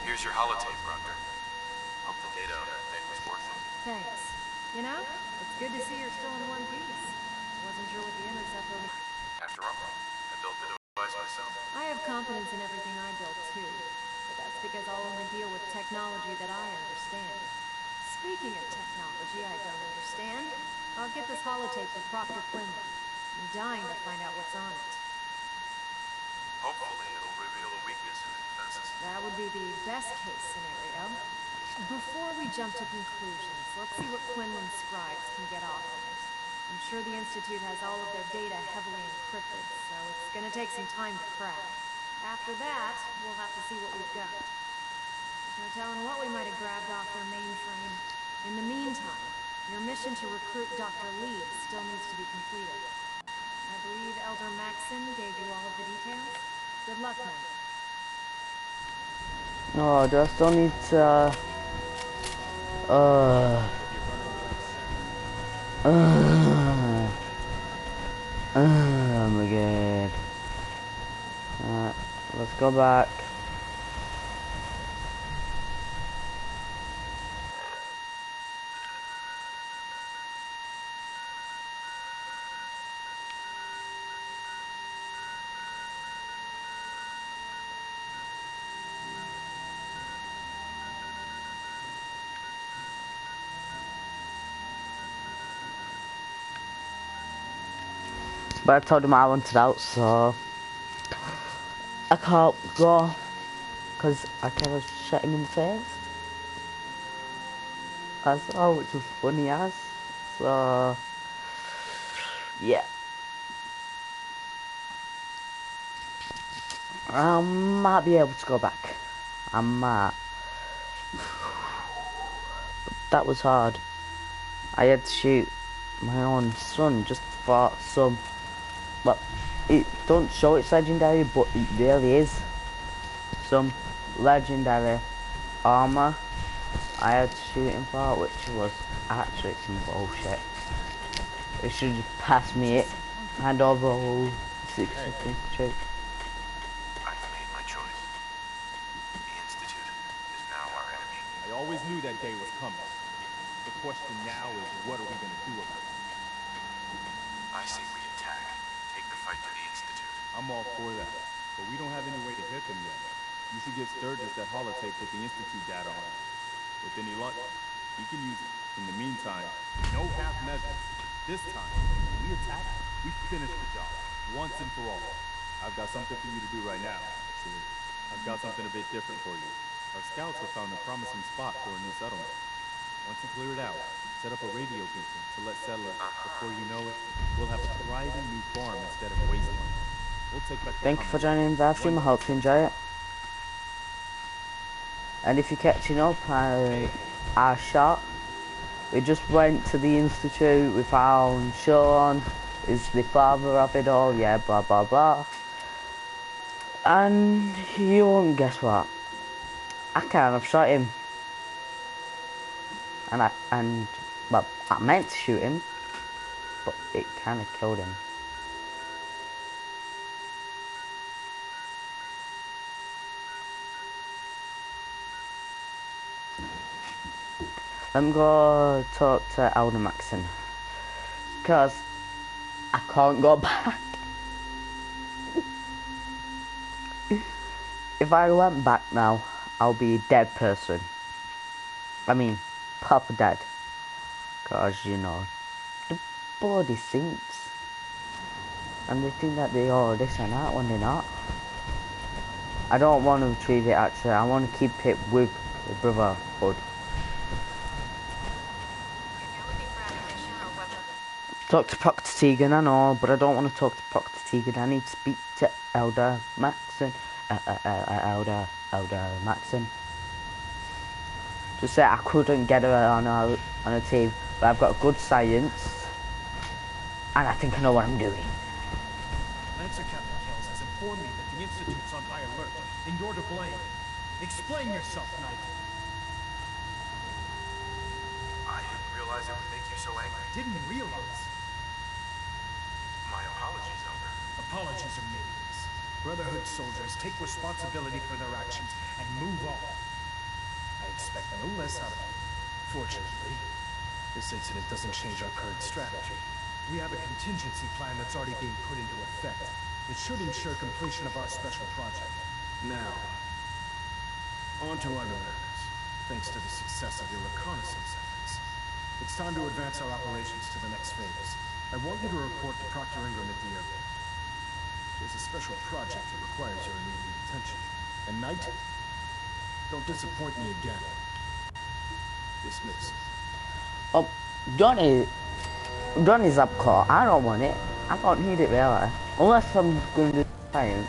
Here's your holotape, Proctor. Hope the data on that thing was worth it. Thanks. You know, it's good to see you're still in one piece. Wasn't sure what the intercept over... After all, I built the device myself. I have confidence in everything I built too, but that's because I'll only deal with technology that I understand. Speaking of technology I don't understand, I'll get this holotape to Proctor Quinlan. I'm dying to find out what's on it. Hopefully it'll reveal a weakness in the defenses. That would be the best case scenario. Before we jump to conclusions, let's see what Quinlan's scribes can get off of it. I'm sure the Institute has all of their data heavily encrypted, so it's gonna take some time to crack. After that, we'll have to see what we've got. There's no telling what we might have grabbed off their mainframe. In the meantime, your mission to recruit Dr. Lee still needs to be completed. I believe Elder Maxson gave you all of the details. Good luck, then. Oh, do I still need to... Oh my god. Alright, let's go back. But I told him I wanted out, so I can't go because I kind of shot him in the face. That's all, which was funny as. So yeah, I might be able to go back. I might. But that was hard. I had to shoot my own son just for some. Well, it don't show it's legendary, but it really is some legendary armor I had to shoot him for, which was actually some bullshit. It should have passed me it. Hand over 6 seconds trick. I've made my choice. The Institute is now our enemy. I always knew that day was coming. The question now is, what are we gonna do about it? I say we attack. Take the fight to the Institute. I'm all for that, but we don't have any way to hit them yet. You should give Sturgis that holotape with the Institute data on it. With any luck, he can use it. In the meantime, no half measures. This time, when we attack, we finish the job, once and for all. I've got something for you to do right now, actually. I've got something a bit different for you. Our scouts have found a promising spot for a new settlement. Once you clear it out, set up a radio beacon to let settlers. Before you know it, we'll have a thriving new farm instead of wasteland. We'll take back the Thank you for common joining the stream. I hope you enjoy it. And if you're catching up, our shot, we just went to the Institute, we found Sean is the father of it all, yeah, blah blah blah. And you won't guess what? I kind of shot him. Well, I meant to shoot him, but it kind of killed him. Let me go talk to Elder Maxon, because I can't go back. If I went back now, I'll be a dead person. I mean, proper dead. Because, you know, the bloody sinks. And they think that they are this and that when they're not. I don't want to retrieve it actually, I want to keep it with the Brotherhood. Talk to Proctor Tegan, I know, but I don't want to talk to Proctor Tegan. I need to speak to Elder Maxon. Elder Maxon. Just say I couldn't get her on a team, but I've got good science, and I think I know what I'm doing. Lancer Captain Kells has informed me that the Institute's on high alert, and you're to blame. Explain yourself, Knight. I didn't realize it would make you so angry. Didn't realize. My apologies, Elder. Apologies are meaningless. Brotherhood soldiers take responsibility for their actions and move on. I expect no less out of you. Fortunately, this incident doesn't change our current strategy. We have a contingency plan that's already being put into effect. It should ensure completion of our special project. Now, on to other matters. Thanks to the success of your reconnaissance efforts, it's time to advance our operations to the next phase. I want you to report to Proctor Ingram at the airport. There's a special project that requires your immediate attention. And Knight, don't disappoint me again. Dismiss. Oh, Johnny's up call. I don't want it. I don't need it really. Unless I'm going to do science.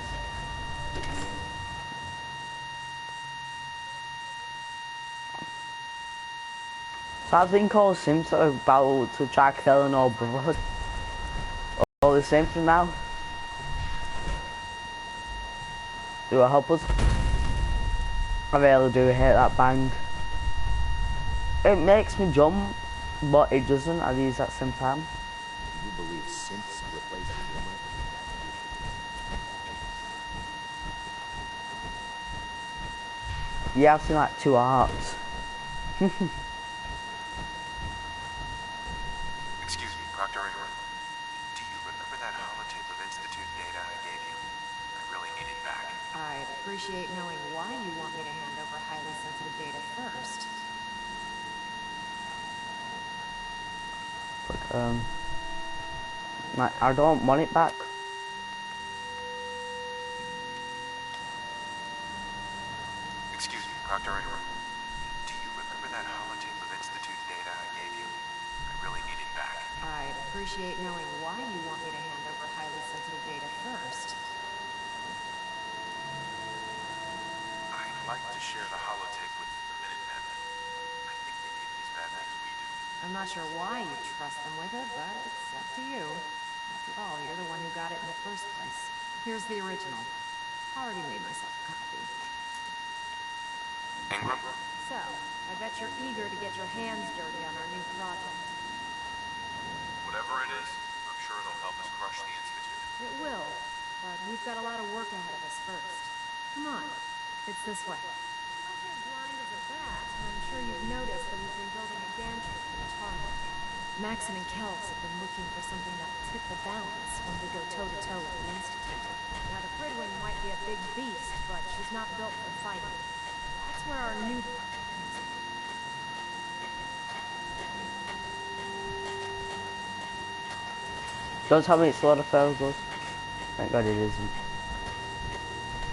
So I think all Sims are about to try killing all Brotherhood. All the same for now. Do it help us? I really do hate that bang. It makes me jump, but it doesn't at the exact same time. Do you believe synths replace humor? Yeah, I've seen like 2 hearts. Excuse me, Proctor Ingram. Do you remember that holotape of Institute data I gave you? I really need it back. I'd appreciate knowing why you want me to hand over highly sensitive data first. But, I don't want it back. Excuse me, Proctor Ingram. Do you remember that holotape of Institute data I gave you? I really need it back. I'd appreciate knowing why you want me to hand over highly sensitive data first. I'd like to share the holotape with the Minutemen. I think they need it as badly as we do. I'm not sure why you trust them with it, but it's up to you. After all, you're the one who got it in the first place. Here's the original. Already made myself a copy. Ingram? So, I bet you're eager to get your hands dirty on our new project. Whatever it is, I'm sure it'll help us crush the Institute. It will, but we've got a lot of work ahead of us first. Come on, it's this way. Because you're blind as a bat, I'm sure you've noticed that we've been building a gantry for the target. Maxon and Kells have been looking for something that'll tip the balance when we go toe-to-toe with the Institute. Now, the Fridwin might be a big beast, but she's not built for fighting. That's where our new part comes in. Don't tell me it's Lord of Fergus. Thank God it isn't.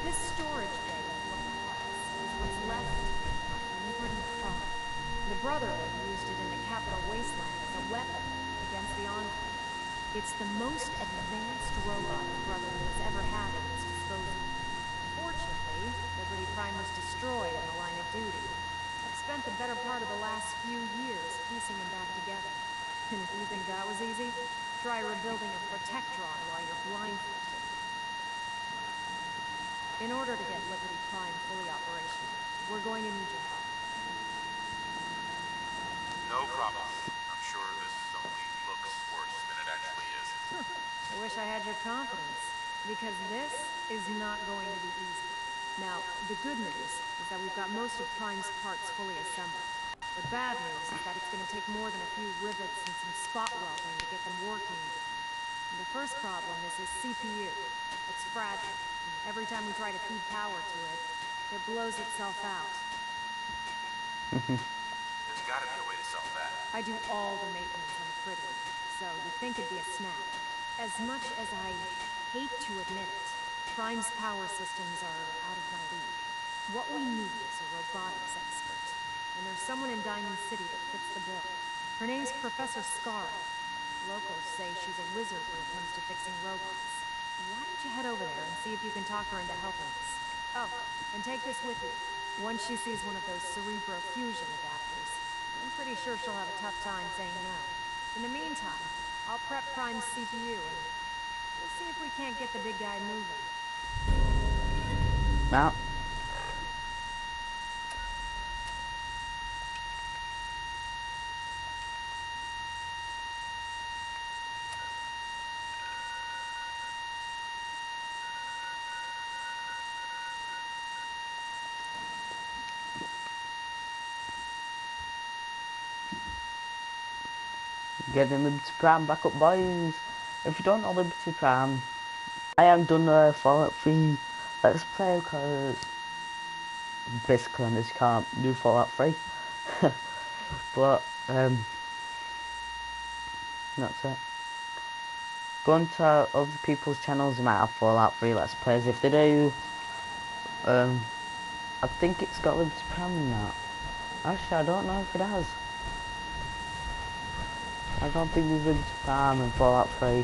This storage bay is what's left of Liberty Prime. The Brotherhood used it in the Capital Wasteland as a weapon against the Enclave. It's the most advanced robot the Brotherhood has ever had at its disposal. Fortunately, Liberty Prime was destroyed in the line of duty. I've spent the better part of the last few years piecing him back together. And if you think that was easy, try rebuilding a Protectron while you're blindfolded. In order to get Liberty Prime fully operational, we're going to need your help. No problem. I'm sure this only looks worse than it actually is. I wish I had your confidence, because this is not going to be easy. Now, the good news is that we've got most of Prime's parts fully assembled. The bad news is that it's going to take more than a few rivets and some spot welding to get them working again. And the first problem is his CPU. It's fragile. And every time we try to feed power to it, it blows itself out. There's gotta be a way to solve that. I do all the maintenance on the Prydwen, so you'd think it'd be a snap. As much as I hate to admit it, Prime's power systems are out of my league. What we need is a robotics expert. And there's someone in Diamond City that fits the bill. Her name's Professor Scarlet. Locals say she's a wizard when it comes to fixing robots. Why don't you head over there and see if you can talk her into helping us? Oh, and take this with you. Once she sees one of those Cerebro fusion adapters, I'm pretty sure she'll have a tough time saying no. In the meantime, I'll prep Prime's CPU and we'll see if we can't get the big guy moving. Now. Getting Liberty Prime back up, boys. If you don't know Liberty Prime, I haven't done a Fallout 3 Let's Play because basically on this you can't do Fallout 3. But that's it. Go on to other people's channels, they might have Fallout 3 Let's Plays. If they do, I think it's got Liberty Prime now. Actually, I don't know if it has. I don't think there's Liberty Prime and Fallout 3.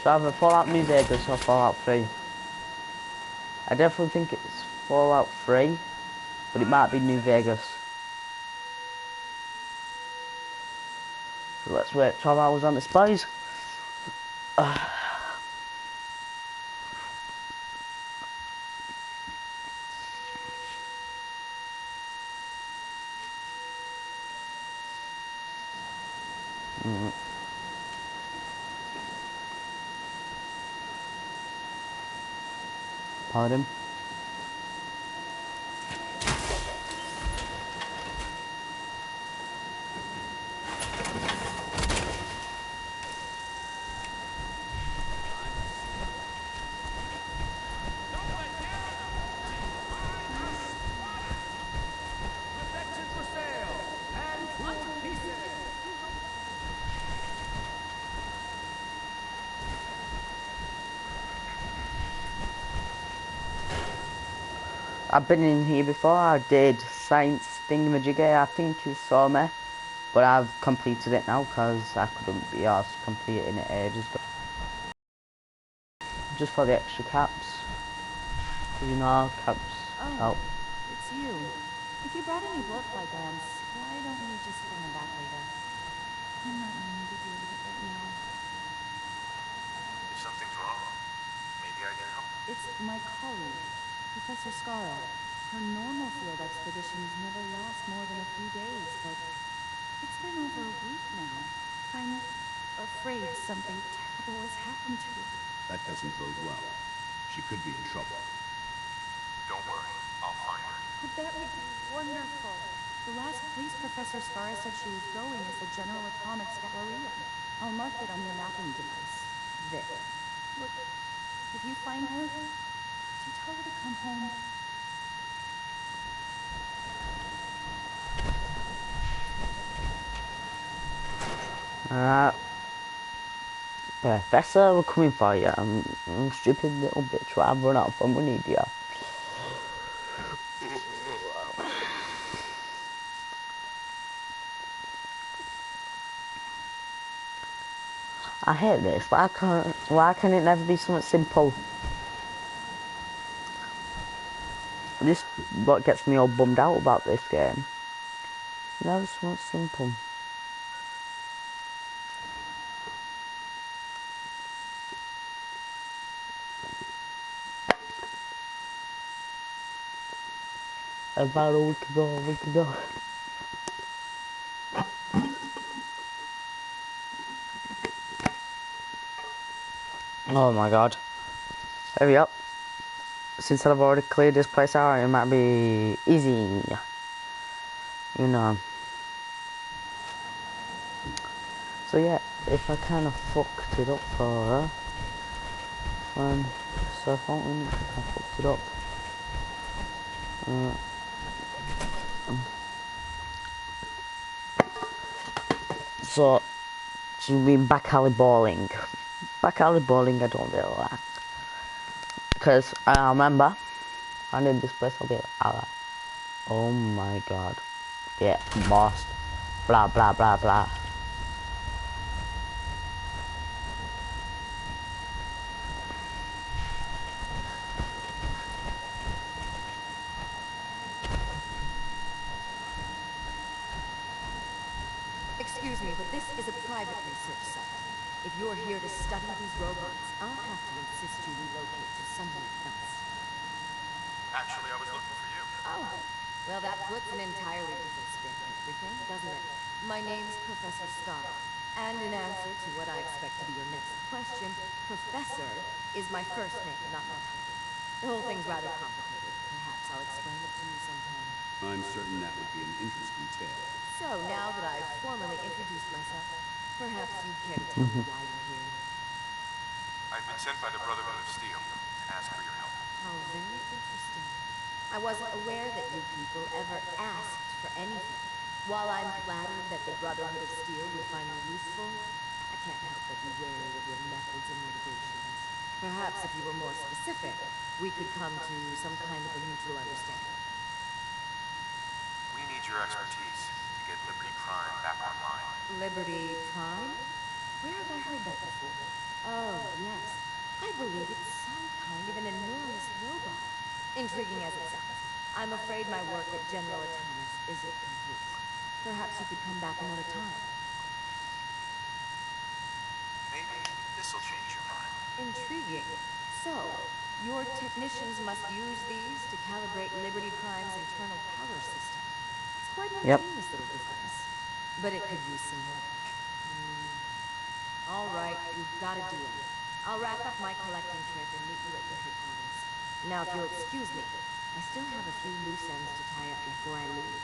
So either Fallout New Vegas or Fallout 3. I definitely think it's Fallout 3, but it might be New Vegas. So let's wait 12 hours on this, boys. Pardon? I've been in here before. I did science thingamajigger. I think you saw me, but I've completed it now because I couldn't be asked completing it ages ago. Just for the extra caps, you know, caps. Oh, it's you. If you brought any bloodfly glands, why don't we just bring them back later? I'm not meaning to deal with it right now. If something's wrong, maybe I can help. It's my colleague, Professor Scarlet. Her normal field expeditions never last more than a few days, but it's been over a week now. I'm afraid something terrible has happened to her. That doesn't bode well. She could be in trouble. Don't worry, I'll find her. But that would be wonderful. The last place Professor Scarlet said she was going is the General Atomics Galleria. I'll marked it on your mapping device. There. Look, if you find her, could you tell her to come home? Professor, we're coming for you. Stupid little bitch. I've run out for money, dear. I hate this. Why can it never be something simple? This is what gets me all bummed out about this game. Never something simple. About a week ago. Oh my god. Hurry up. Since I've already cleared this place out, it might be easy. You know. So yeah, if I kind of fucked it up for her, so fountain, I fucked it up. So, you mean back alley bowling? Back alley bowling I don't really like. Because I remember, I did this place, I'll be like, oh my god. Yeah, boss. Blah, blah, blah, blah. Excuse me, but this is a private research site. If you're here to study these robots, I'll have to insist you relocate to somewhere else. Actually, I was looking for you. Oh, well that puts an entirely different spin on everything, doesn't it? My name's Professor Scar, and in answer to what I expect to be your next question, Professor is my first name, not my title. The whole thing's rather complicated. Perhaps I'll explain it to you sometime. I'm certain that would be an interesting tale. So, now that I've formally introduced myself, perhaps you'd care to tell me why you're here. I've been sent by the Brotherhood of Steel to ask for your help. How very interesting. I wasn't aware that you people ever asked for anything. While I'm flattered that the Brotherhood of Steel would find you useful, I can't help but be wary of your methods and motivations. Perhaps if you were more specific, we could come to some kind of a mutual understanding. We need your expertise to get Liberty Prime back online. Liberty Prime? Where have I heard that before? Oh, yes. I believe it's some kind of an enormous robot. Intriguing as it sounds. I'm afraid my work at General Atomics isn't complete. Perhaps you could come back another time. Maybe this'll change your mind. Intriguing. So, your technicians must use these to calibrate Liberty Prime's internal power system. It's quite an ingenious little device. But it could use some work. All right, you've got a deal. I'll wrap up my collecting trip and meet you at your headquarters. Now, if you'll excuse me, I still have a few loose ends to tie up before I leave.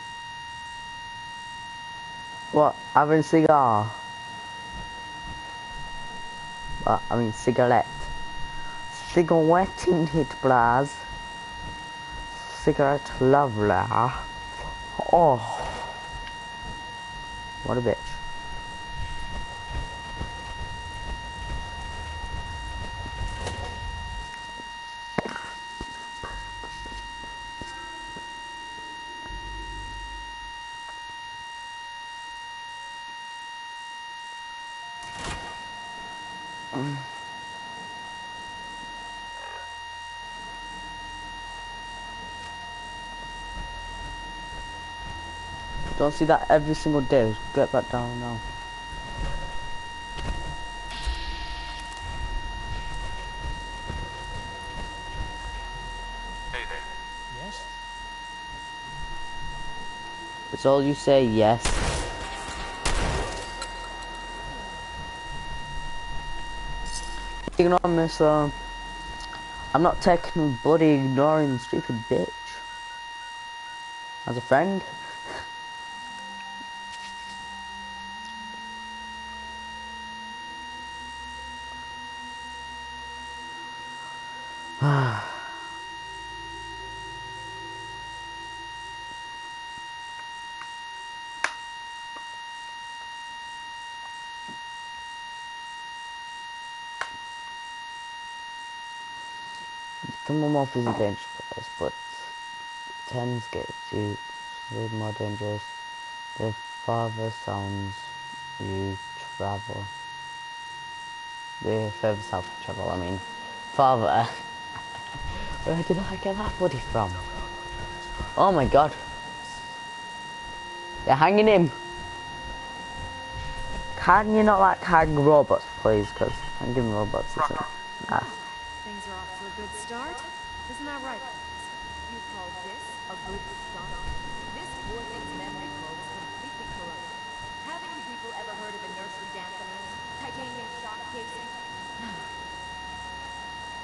What? Having a cigar? I mean cigarette. Cigarette in it, Blaz. Cigarette lovely. Oh. What a bitch. Don't see that every single day. Get back down now. Hey there. Yes? It's all you say, yes. Ignore me, so I'm not taking bloody ignoring stupid bitch as a friend. Some more physically dangerous players, but tends get to be more dangerous the farther sounds you travel. The further south you travel, I mean. Farther. Where did I get that buddy from? Oh my god. They're hanging him. Can you not like hang robots, please? Because hanging robots isn't nice. Things are off to a good start. Isn't that right? You call this a good start? This poor thing's memory flow is completely corrupted. Haven't you people ever heard of inertial dampeners? Titanium shock casing?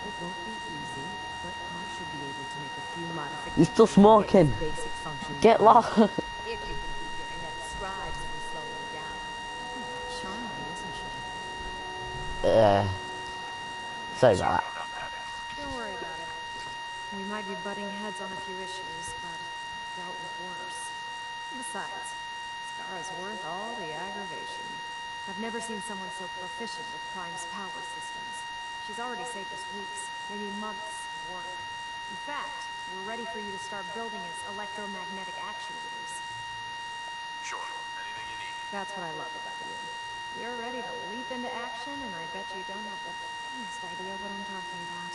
It won't be easy, but I should be able to make a few modifications. You're still smoking. Basic functions. Get lost. If you believe your inept scribes will slow them down. Charming, isn't she? Sorry about that. Don't worry about it. We might be butting heads on a few issues, but dealt with worse. Besides, Scarra's worth all the aggravation. I've never seen someone so proficient with Prime's power systems. She's already saved us weeks, maybe months of work. In fact, we're ready for you to start building its electromagnetic actuators. Sure, anything you need. That's what I love about you. You're ready to leap into action, and I bet you don't have the faintest idea what I'm talking about.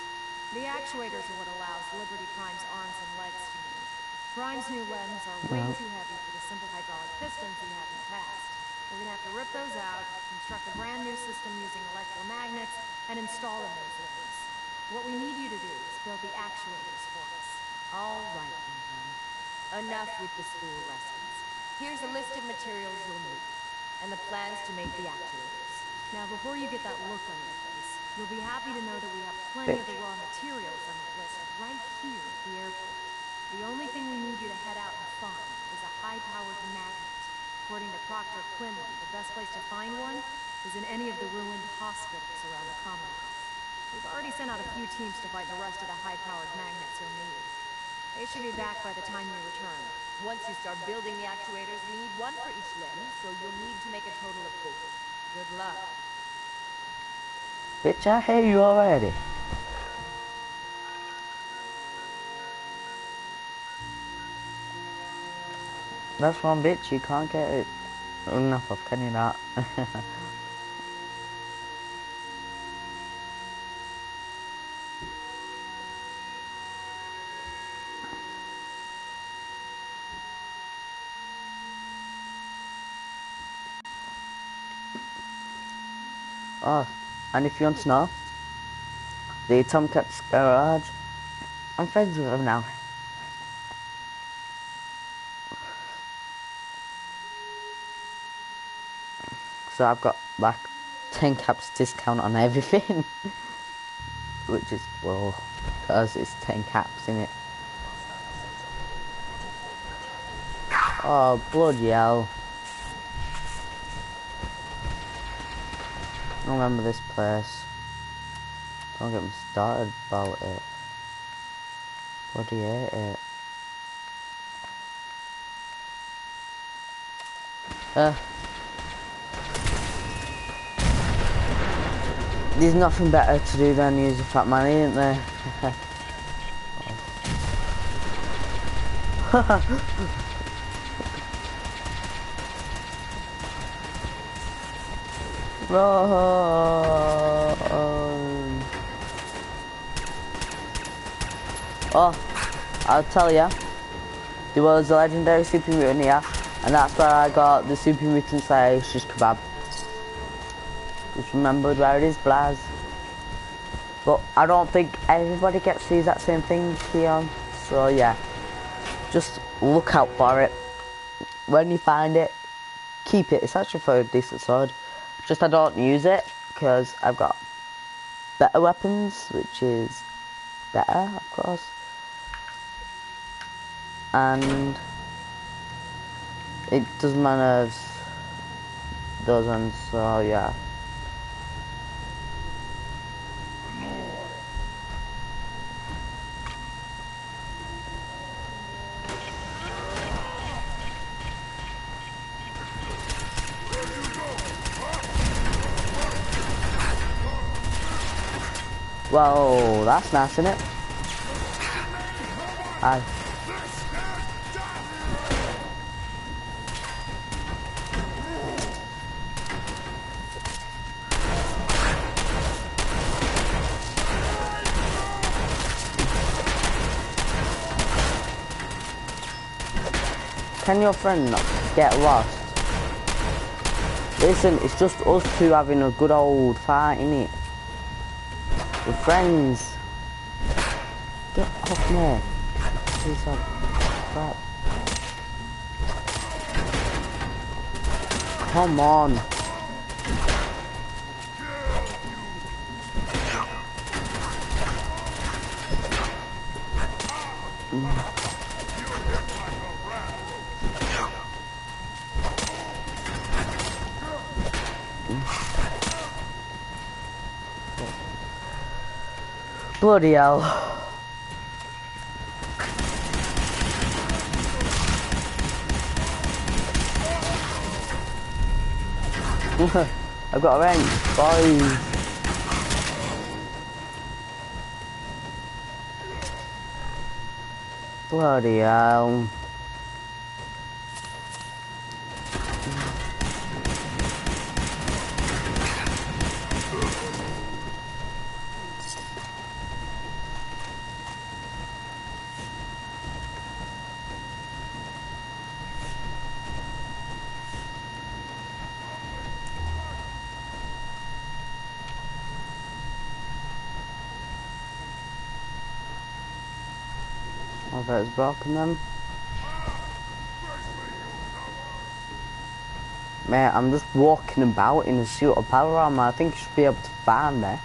The actuators are what allows Liberty Prime's arms and legs to move. Prime's new limbs are way too heavy for the simple hydraulic pistons we had in the past. We're gonna have to rip those out, construct a brand new system using electromagnets, and install in those limbs. What we need you to do is build the actuators for us. All right, Ingram. Enough with the school lessons. Here's a list of materials you'll need, and the plans to make the actuators. Now, before you get that look on your face, you'll be happy to know that we have plenty of the raw materials on the list right here at the airport. The only thing we need you to head out and find is a high-powered magnet. According to Proctor Quinlan, the best place to find one is in any of the ruined hospitals around the Commonwealth. We've already sent out a few teams to find the rest of the high-powered magnets you'll need. They should be back by the time you return. Once you start building the actuators, we need one for each limb, so you'll need to make a total of 4. Good luck. Bitch, I hate you already. That's one bitch, you can't get it enough of, can you not? Oh, and if you want to know, the Tomcats garage, I'm friends with them now. So I've got like 10 caps discount on everything. Which is, well, because it's 10 caps in it. Oh, bloody hell. I remember this place. Don't get me started about it. Bloody hate it. There's nothing better to do than use a fat man, isn't there? Run. Oh, I'll tell ya. There was a legendary Super Mutant here, and that's where I got the Super Mutant Salacious Kebab. Just remembered where it is, Blaz. But I don't think everybody gets the exact same thing here, so yeah. Just look out for it. When you find it, keep it. It's actually for a decent sword. Just I don't use it because I've got better weapons, which is better, of course. And it does my nerves, those ones, so yeah. Whoa, that's nice, isn't it? Can your friend not get lost? Listen, it's just us two having a good old fight, innit? We're friends. Get off me. Piece of crap. Come on. Bloody hell. I've got a wrench, boys. Bloody hell. I bet it's broken them. Mate, I'm just walking about in a suit of power armor. I think you should be able to find me.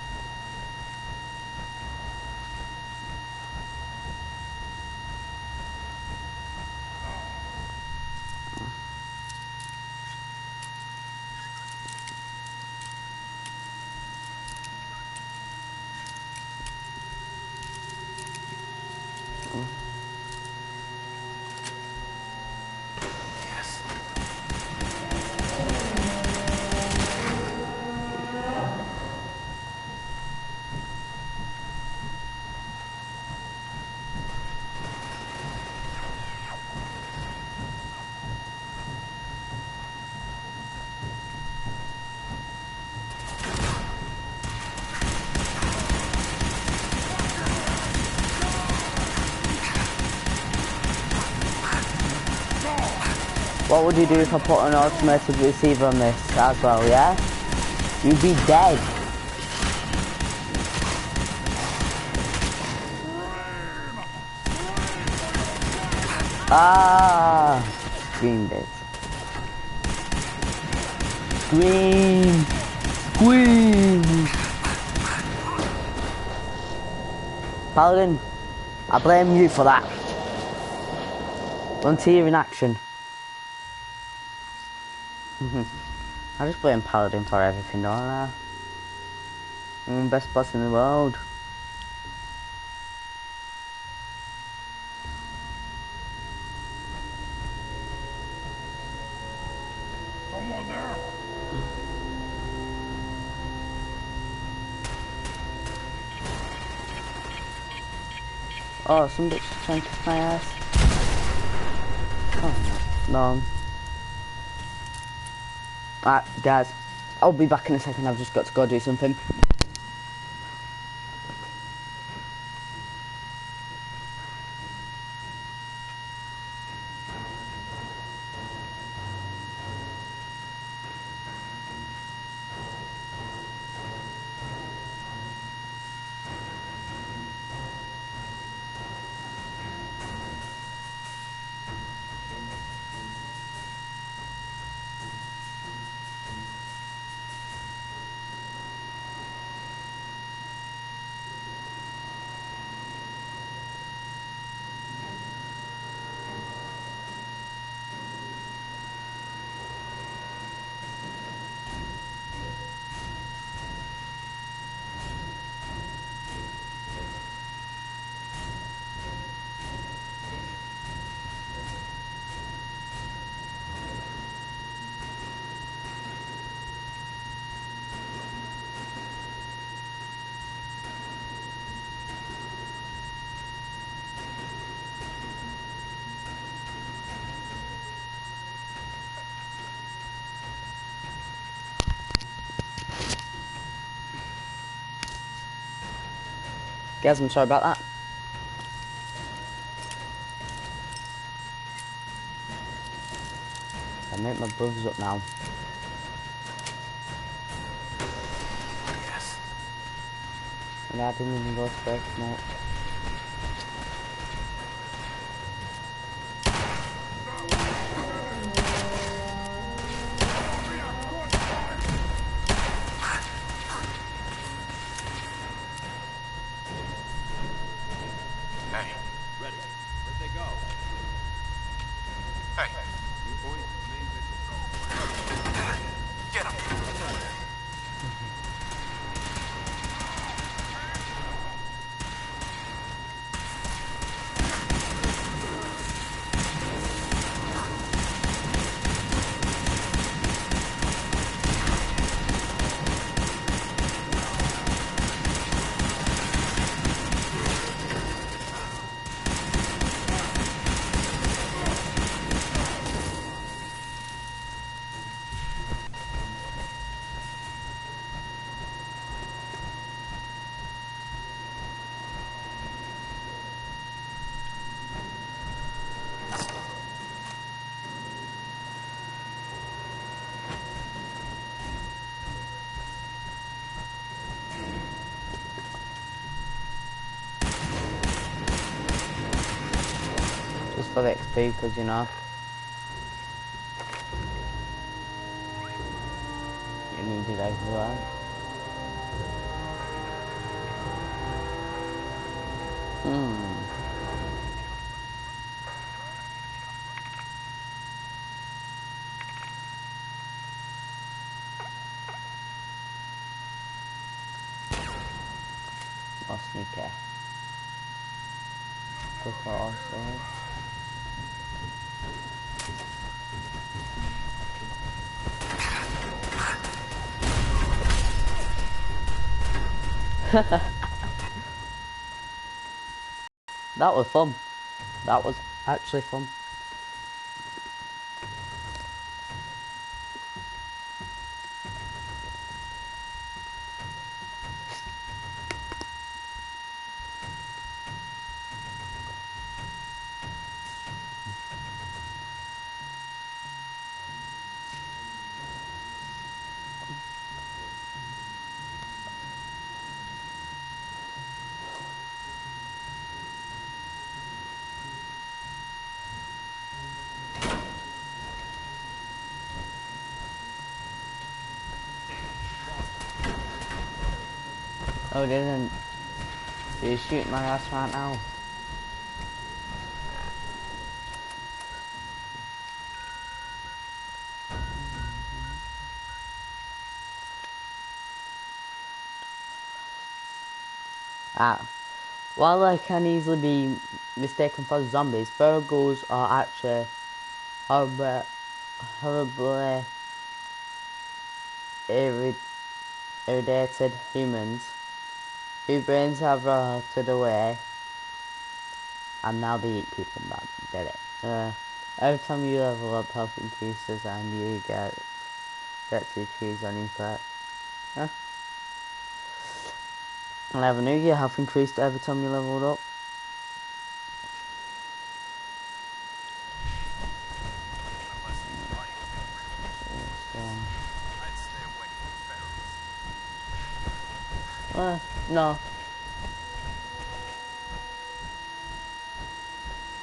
What would you do if I put an automated receiver on this as well, yeah? You'd be dead. Ah! Scream, bitch. Scream! Scream! Paladin, I blame you for that. Frontier in action. I just blame Paladin for everything, don't I? I'm the best boss in the world. Someone there? Oh, some bitch trying to kick my ass. Oh, no. Alright, guys. I'll be back in a second. I've just got to go do something. Guys, I'm sorry about that. I make my brothers up now. Yes. And I didn't even go first, mate. Hey. Ready. Where'd they go? Hey. New point, main victim. Get him. Just for the XP, because you know. You need it everywhere. Oh, sneaky. Quick also. That was fun. That was actually fun. Oh, didn't. You're shooting my ass right now. While they can easily be mistaken for zombies, Virgos are actually horribly irritated humans whose brains have rotted away, and now they eat people. That did it. Every time you level up, health increases and you get to choose on your perk. Huh? I never knew your health increased every time you leveled up. No.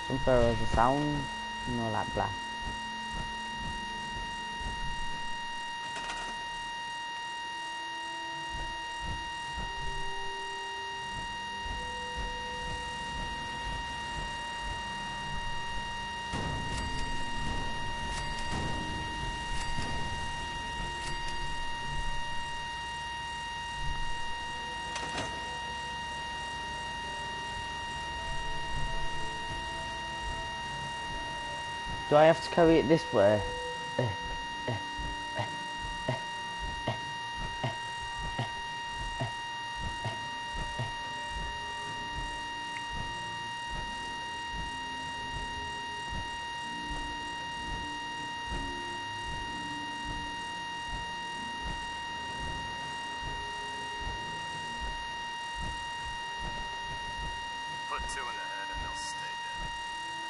Some pharaohs are sound, no like black. Do I have to carry it this way? 2 in the head and they'll stay dead.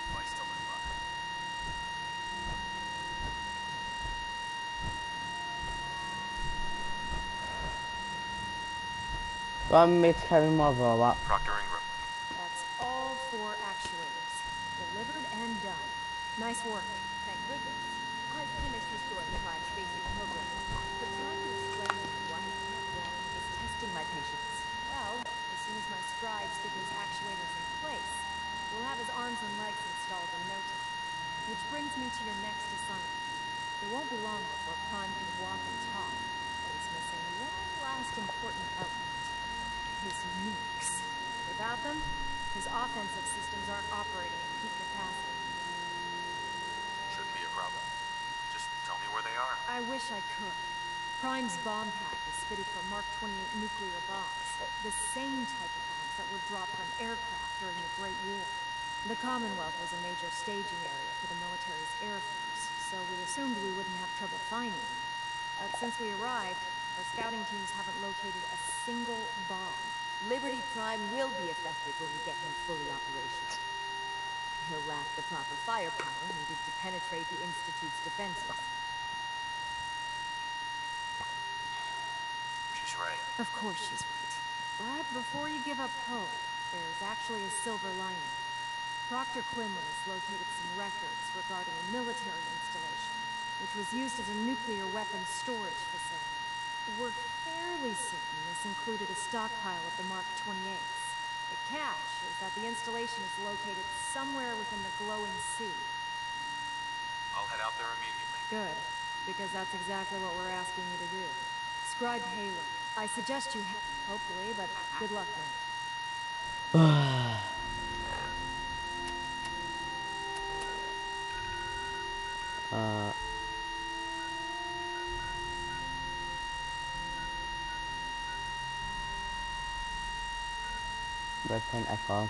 Advice to live by. Do I want me to carry him over or what? Proctor Ingram. That's all 4 actuators. Delivered and done. Nice work. Thank goodness. I've finished restoring Prime's basic programming, but trying to explain to him why he can't walk is testing my patience. Well, as soon as my scribes get those actuators in place, we'll have his arms and legs installed in no time. Which brings me to your next assignment. It won't be long before Prime can walk and talk, but he's missing one last important element. His nukes. Without them, his offensive systems aren't operating at peak capacity. Shouldn't be a problem. Just tell me where they are. I wish I could. Prime's bomb pack is fitted for Mark 28 nuclear bombs. The same type of bombs that were dropped on aircraft during the Great War. The Commonwealth was a major staging area for the military's air force, so we assumed we wouldn't have trouble finding them. But since we arrived, our scouting teams haven't located a single bomb. Liberty Prime will be effective when we get him fully operational. He'll lack the proper firepower needed to penetrate the Institute's defenses. She's right. Of course she's right. But before you give up hope, there's actually a silver lining. Proctor Quinlan has located some records regarding a military installation, which was used as a nuclear weapons storage facility. We're fairly certain this included a stockpile of the Mark 28s. The catch is that the installation is located somewhere within the glowing sea. I'll head out there immediately. Good, because that's exactly what we're asking you to do. Scribe Halo, I suggest you hopefully, but good luck, man. Redpoint Echo.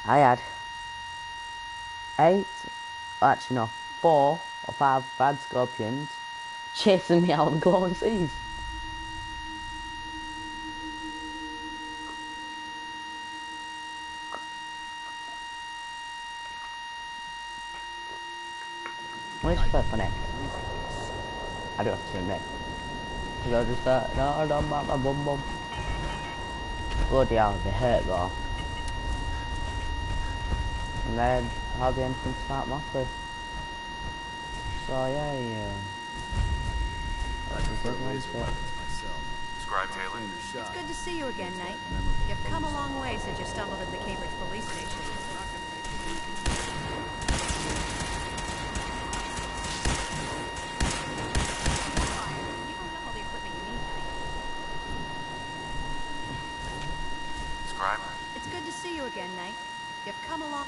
I had 4 or 5 bad scorpions chasing me out of the glowing seas. Where's the funny? I do have to admit. Because I just no, I don't want my bum. Bloody hell, they hurt though. And then hardly anything to start them off with. So yeah. That's a good one, Scribe Taylor. It's good to see you again, Knight. You've come a long way since you stumbled into the Cambridge police station. Again, Knight. You've come along.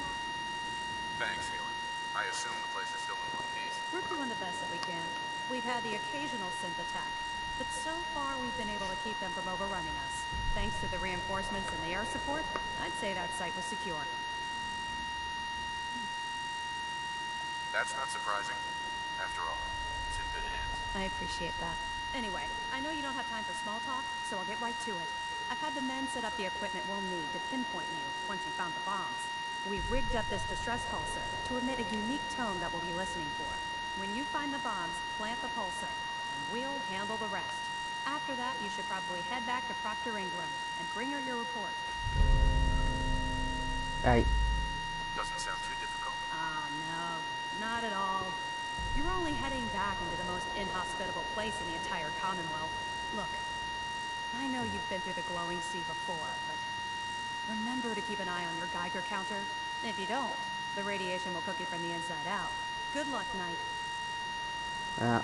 Thanks, Helen. I assume the place is still in one piece. We're doing the best that we can. We've had the occasional synth attack, but so far we've been able to keep them from overrunning us. Thanks to the reinforcements and the air support, I'd say that site was secure. That's not surprising. After all, it's in good hands. I appreciate that. Anyway, I know you don't have time for small talk, so I'll get right to it. I've had the men set up the equipment we'll need to pinpoint you once you found the bombs. We've rigged up this distress pulsar to emit a unique tone that we'll be listening for. When you find the bombs, plant the pulsar, and we'll handle the rest. After that, you should probably head back to Proctor Ingram and bring her your report. Right. Doesn't sound too difficult. Ah, no. Not at all. You're only heading back into the most inhospitable place in the entire Commonwealth. Look. I know you've been through the glowing sea before, but remember to keep an eye on your Geiger counter. If you don't, the radiation will cook you from the inside out. Good luck, Knight. Yeah.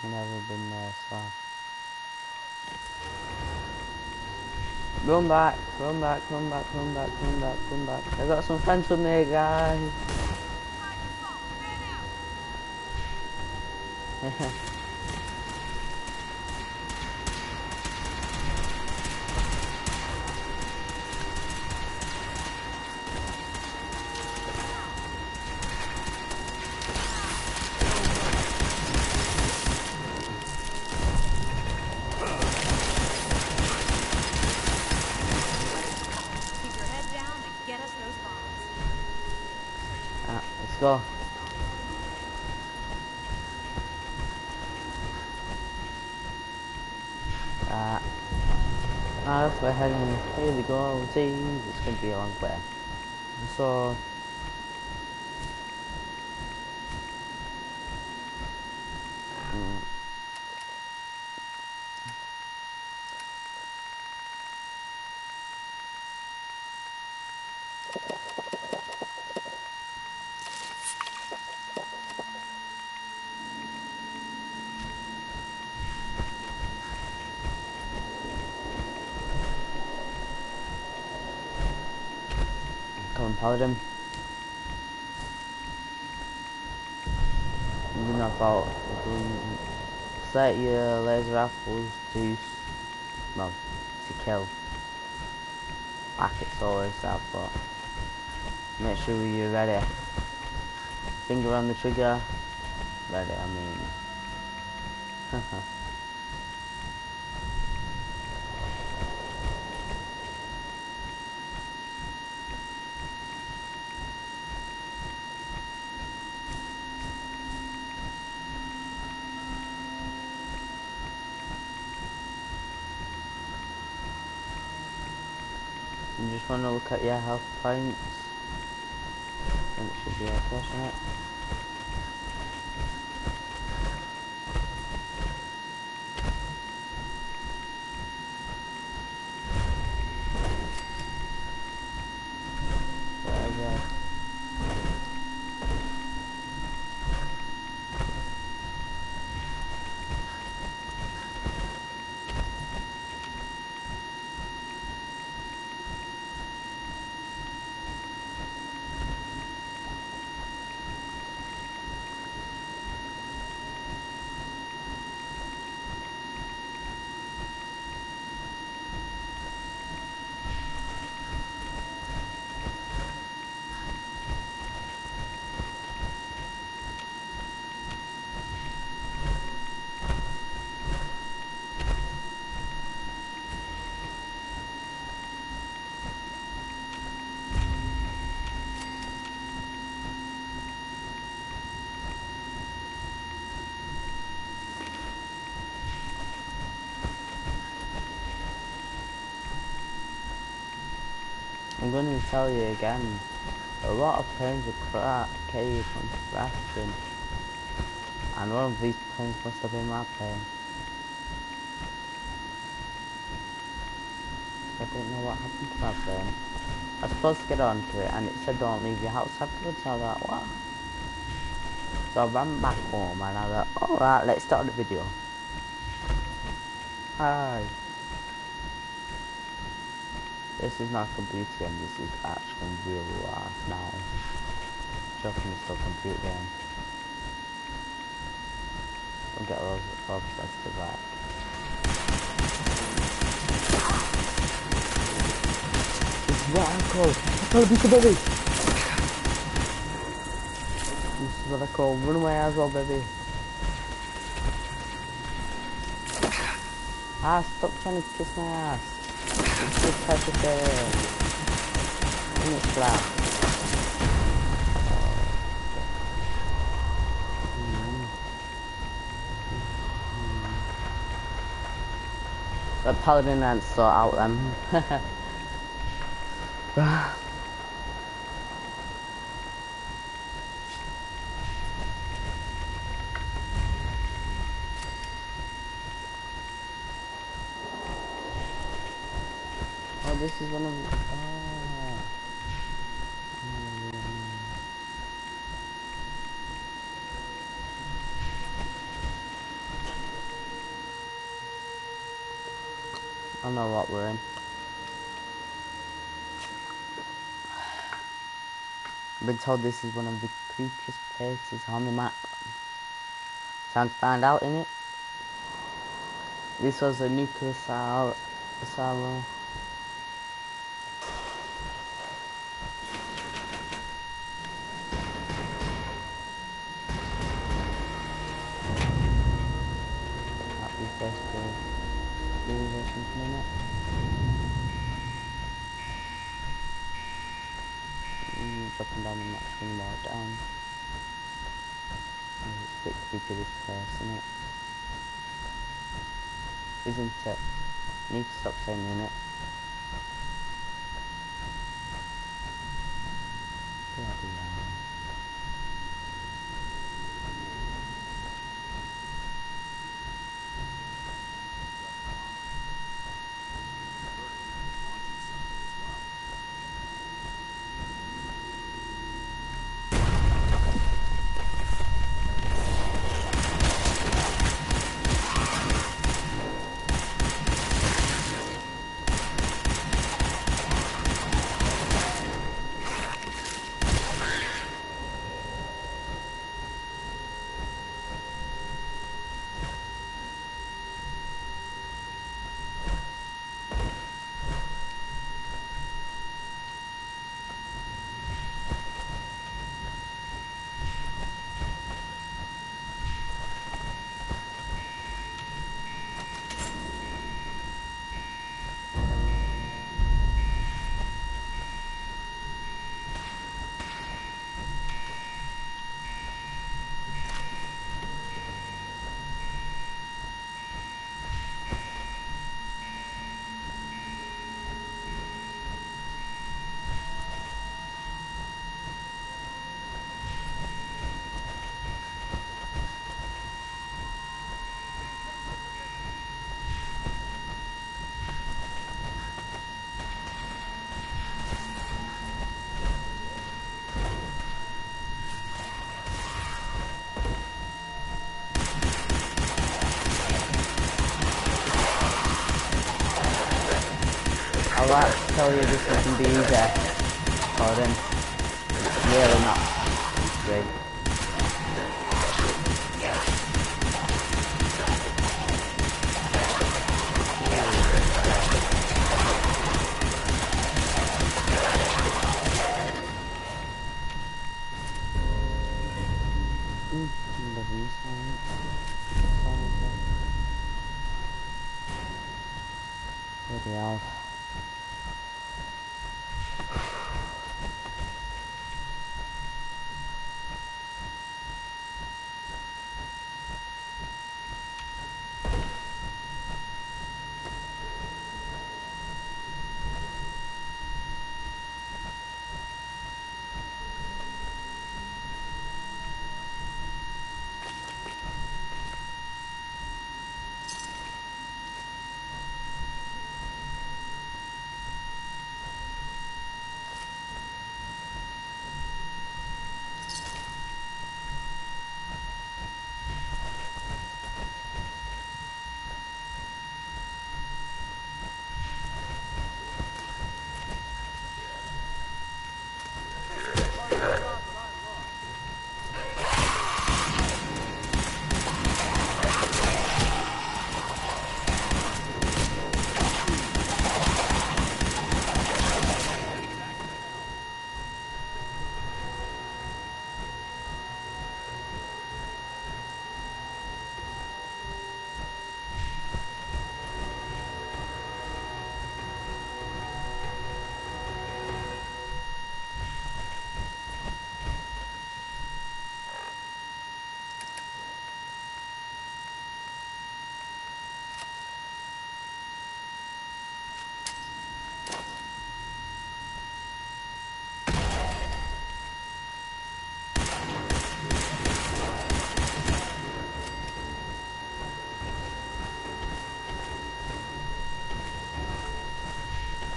I've never been there, so... Run back. I got some friends with me, guys. go. If we're heading, here we go, see, it's going to be a long way. So, come on, Paladin. You know about set your laser rifles to, well, to kill. Like it's always that, but make sure you're ready. Finger on the trigger. Ready, I mean. You just want to look at your health points. I think it should be okay, shouldn't it? Whatever. I'm going to tell you again, a lot of planes are cave and crashing, and one of these planes must have been my plane. I don't know what happened to my plane. I was supposed to get onto it and it said don't leave your house afterwards, so I was like, what? So I ran back home and I was like, alright, let's start the video. Hi. This is not a computer game, this is actually real life now. Joking, it's still a computer game. Don't get those obsessed back. This is what I call a piece of baby! This is what I call run away as well, baby. Ah, stop trying to kiss my ass. It's just type of thing. And it's flat. The Paladin ants sort out them. Oh, this is one of the... I know what we're in. I've been told this is one of the creepiest places on the map. Time to find out, innit? This was a nuclear silo. That'd be first good. Or something in it. Dropping down the next one more down. bit creepy, this place, isn't it? Isn't it? I need to stop saying in it. Bloody hell. I'd like to tell you this is going to be easy, but then it's really not. It's great. Bloody hell.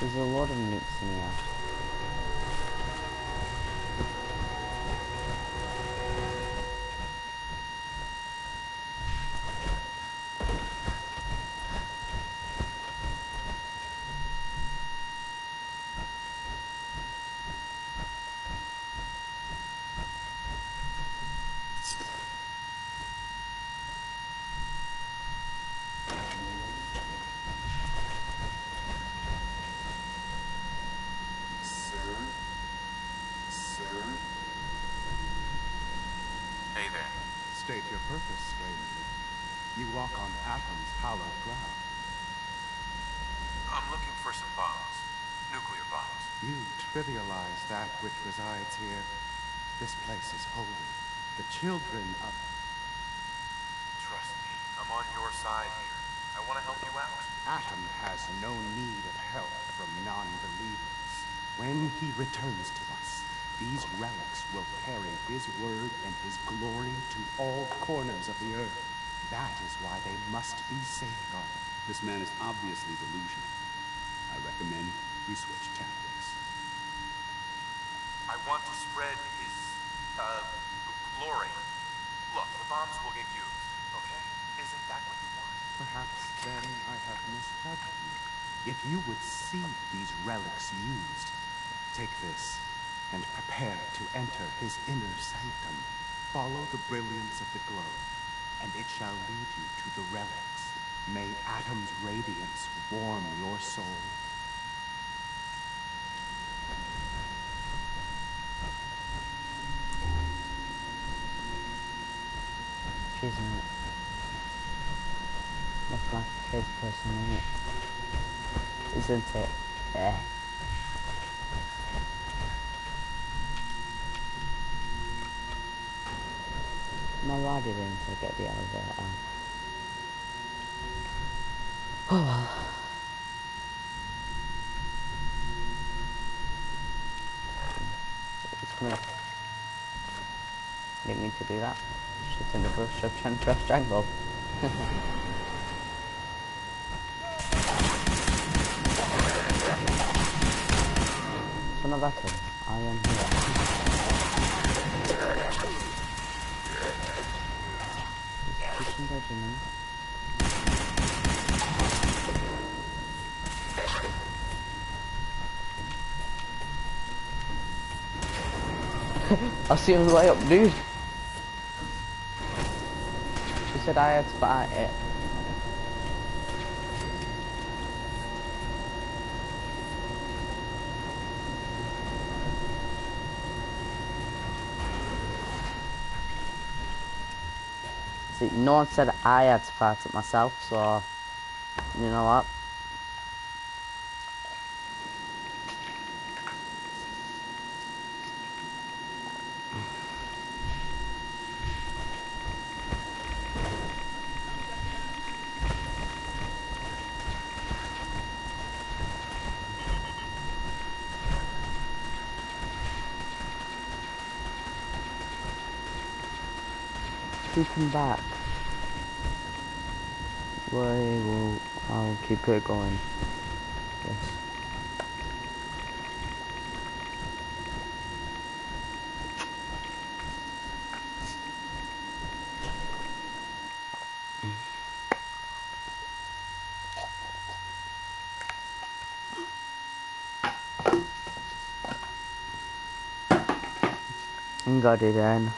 There's a lot of nukes in here. Hey there. State your purpose, stranger. You walk on Atom's hallowed ground. I'm looking for some bombs. Nuclear bombs. You trivialize that which resides here. This place is holy. The children of... on your side here. I want to help you out. Atom has no need of help from non-believers. When he returns to us, these relics will carry his word and his glory to all corners of the earth. That is why they must be safeguarded. This man is obviously delusional. I recommend we switch tactics. I want to spread his, glory. Look, the bombs will get used, okay? Isn't that what you want? Perhaps then I have misled you. If you would see these relics used, take this and prepare to enter his inner sanctum. Follow the brilliance of the glow, and it shall lead you to the relics. May Atom's radiance warm your soul. Isn't it? Looks like his person, isn't it? Yeah. No, why did I get the elevator? Oh well. It's coming. Didn't mean to do that. Shit in the bush, trying to strangle. Son of Atom, I am here. Regiment. I'll see him way up, dude. She said I had to fight it. See, no one said I had to fight it myself, so you know what? We come back. I'll keep it going. Yes. Got it then.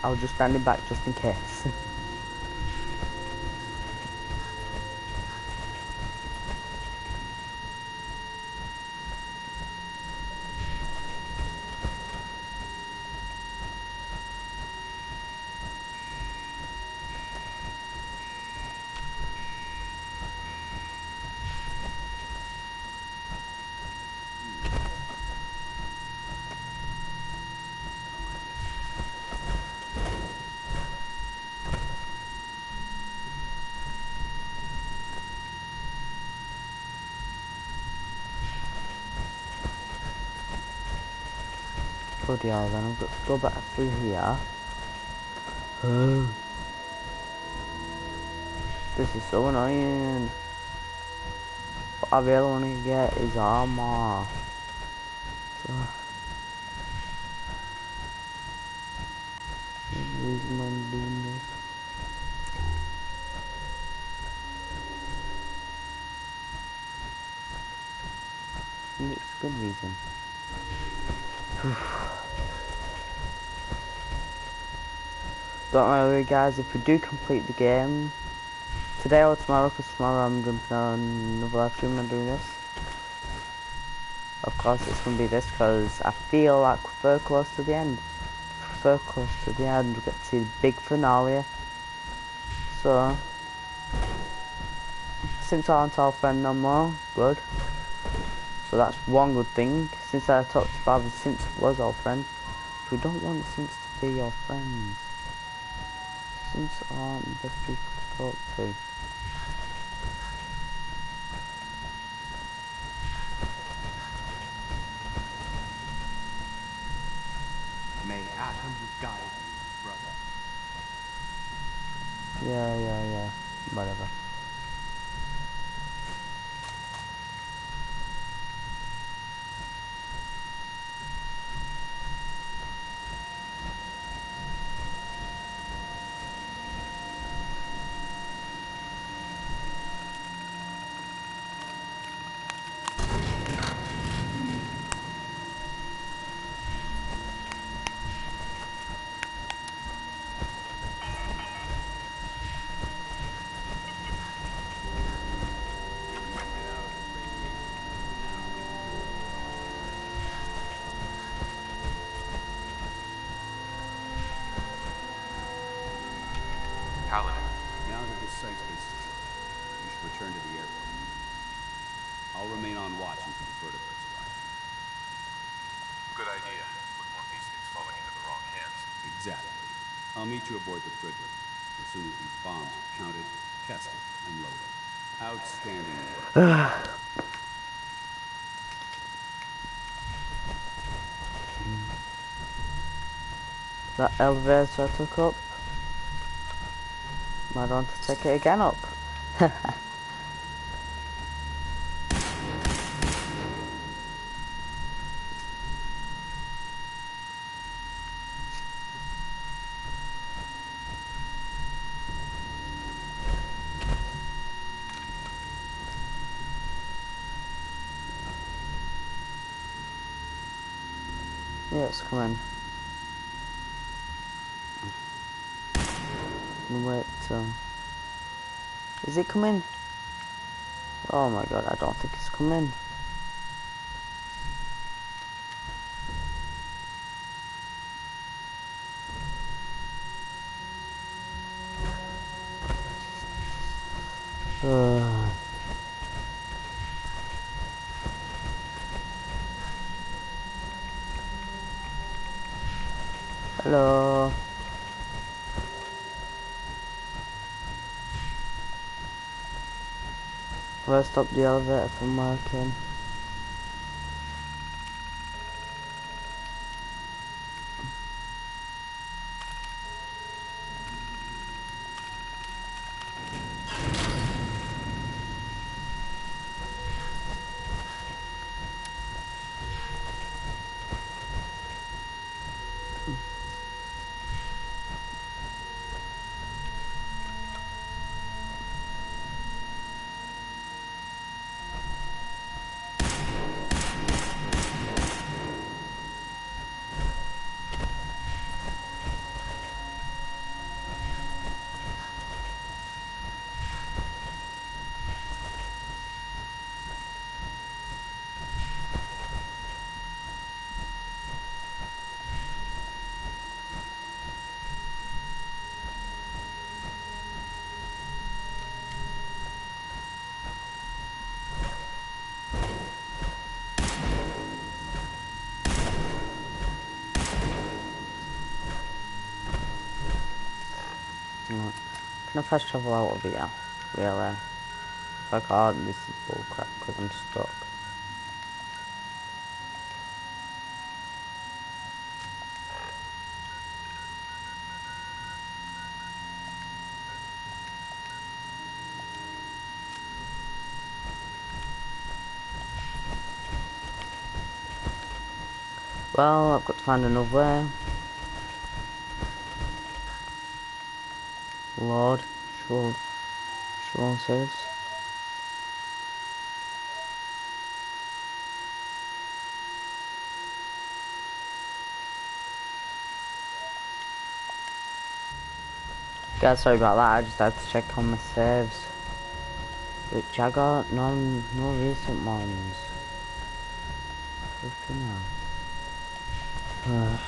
I was just standing back just in case. Bloody hell, then I've got to go back through here. This is so annoying. What I really want to get is armor. So, the reason I'm doing this. It's a good reason. don't worry guys, if we do complete the game, today or tomorrow, because tomorrow I'm jumping on another live stream and doing this. Of course it's going to be this, because I feel like we're very close to the end. Very close to the end, we get to see the big finale. So, since I aren't our friend no more, good. So that's one good thing. Since I talked about it, since was our friend, we don't want since to be your friends. Since aren't the best people to talk to. May Atom guide you, brother. Yeah. Whatever. Paladin. Now that this site's been secured, you should return to the airport. I'll remain on watch until the vertebrates arrive. Good idea. Wouldn't want these things falling into the wrong hands. Exactly. I'll meet you aboard the frigate as soon as these bombs are counted, tested, and loaded. Outstanding work. That elevator I took up, might want to take it again up. Yeah, it's coming. Wait, is it coming? Oh my god, I don't think it's coming. Hello. Where stop the elevator from working? Can I fast travel out of here? Really? If I can't, this is bullcrap because I'm stuck. Well, I've got to find another way. Lord, Sean says. Guys, sorry about that. I just had to check on my saves, which I got no recent ones. Flipping hell.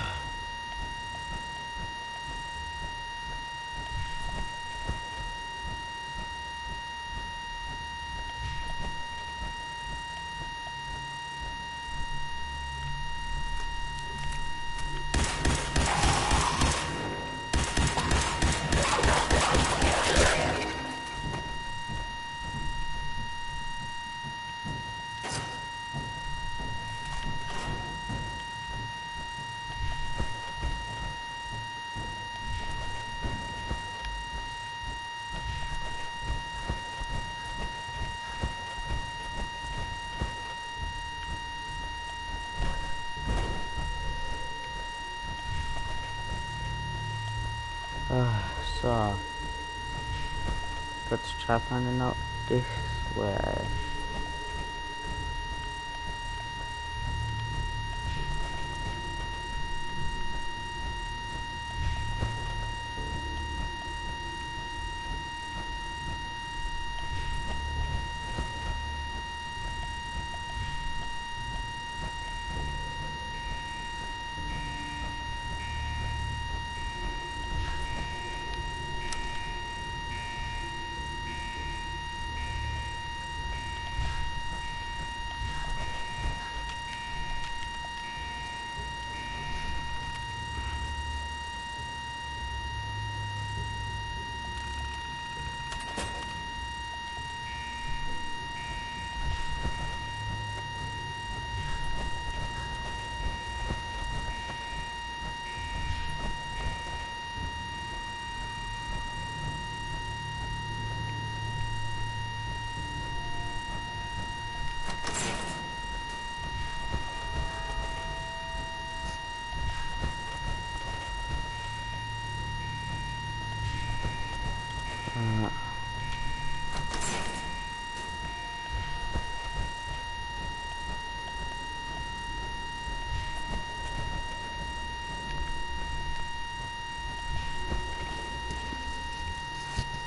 So, let's try finding out this way.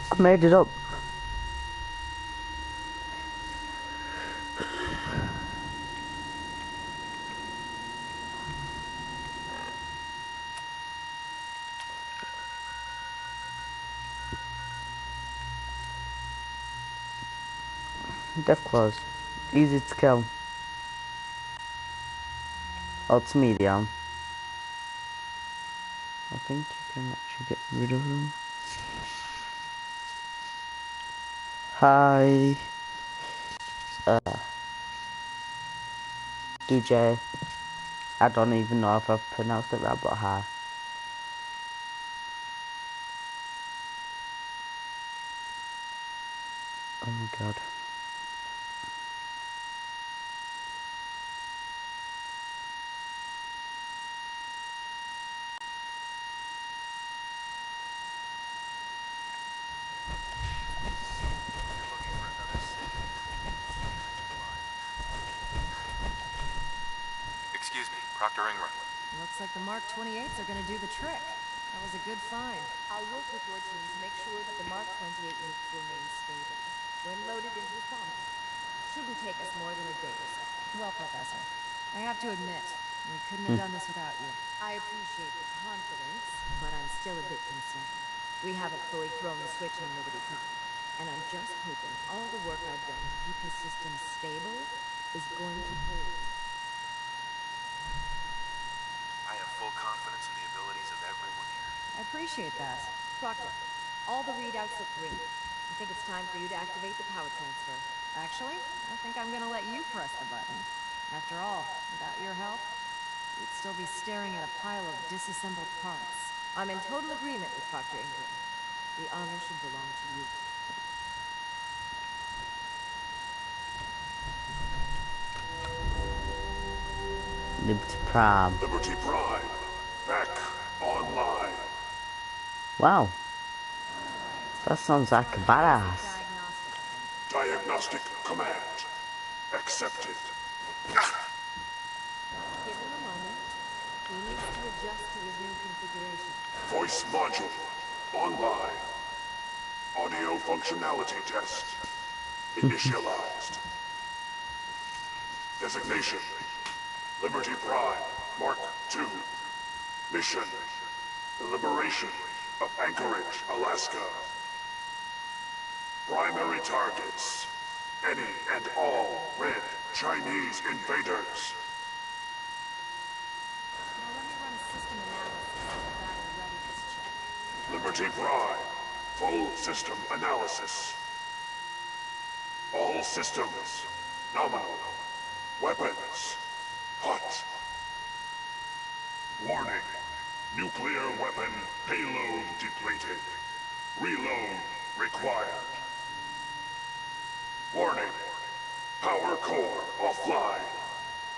I made it up. Death claws. Easy to kill. Oh, it's medium. I think you can actually get rid of them. Hi. Dujay. I don't even know if I've pronounced it right, but hi. Oh my god. Excuse me, Proctor Ingram. Looks like the Mark 28s are gonna do the trick. That was a good find. I'll work with your team to make sure that the Mark 28 nukes remain stable when loaded into the bomb. Shouldn't take us more than a day or so. Well, Professor, I have to admit, we couldn't have done this without you. I appreciate the confidence, but I'm still a bit concerned. We haven't fully thrown the switch on Liberty Prime, and I'm just hoping all the work I've done to keep his system stable is going to hold. I have full confidence in the abilities of everyone here. I appreciate that. Proctor, all the readouts look green. I think it's time for you to activate the power transfer. Actually, I think I'm gonna let you press the button. After all, without your help, we'd still be staring at a pile of disassembled parts. I'm in total agreement with Proctor Ingram. The honor should belong to you. Liberty Prime. Liberty Prime, back online. Wow. That sounds like a badass. Diagnostic command accepted. Give him a moment. He needs to adjust to his new configuration. Voice module online. Audio functionality test initialized. Designation: Liberty Prime, Mark II. Mission: the liberation of Anchorage, Alaska. Primary targets: any and all red Chinese invaders. Now let me run a system analysis of the battle readiness check. Liberty Prime, full system analysis. All systems nominal. Weapons hot. Warning: nuclear weapon payload depleted. Reload required. Warning: power core offline.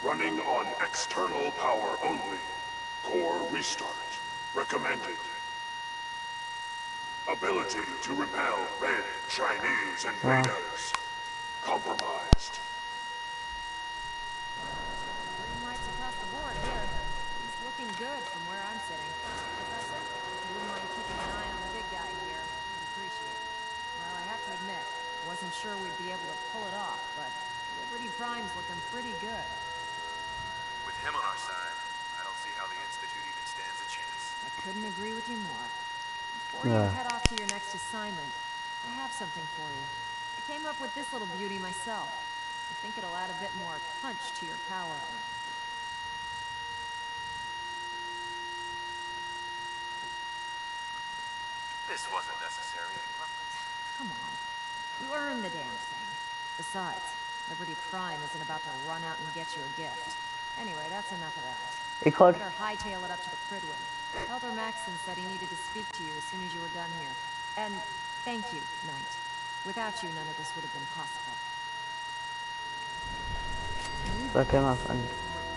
Running on external power only. Core restart recommended. Ability to repel red Chinese invaders compromised. Green lights across the board here. He's looking good from where I'm sitting. Professor, if you wouldn't mind keeping an eye on the big guy here, I'd appreciate it. Well, I have to admit, wasn't sure we'd be able to pull it off, but Liberty Prime's looking pretty good. With him on our side, I don't see how the Institute even stands a chance. I couldn't agree with you more. Before you head off to your next assignment, I have something for you. I came up with this little beauty myself. I think it'll add a bit more punch to your power armor. This wasn't necessary. Come on. You earned the damn thing. Besides, Liberty Prime isn't about to run out and get you a gift. Anyway, that's enough of that. It could. Better hightail it up to the Prydwen. Elder Maxson said he needed to speak to you as soon as you were done here. And thank you, Knight. Without you, none of this would have been possible. Look him up and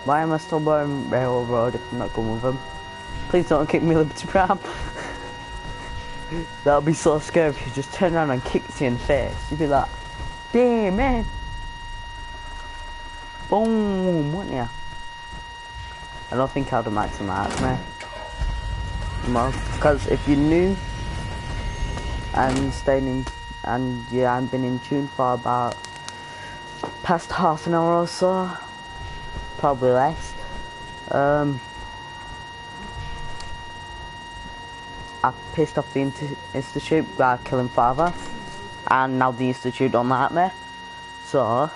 why am I still wearing Railroad if I'm not going with him? Please don't kick me, Liberty Prime. That would be so scary if you just turn around and kicked you in the face. You'd be like, damn man. Boom, wouldn't you? I don't think Elder Maxson likes me. Well, because if you're new and staying in, and you haven't been in tune for about past half an hour or so, probably less, I pissed off the Institute by killing Father, and now the Institute don't like me, so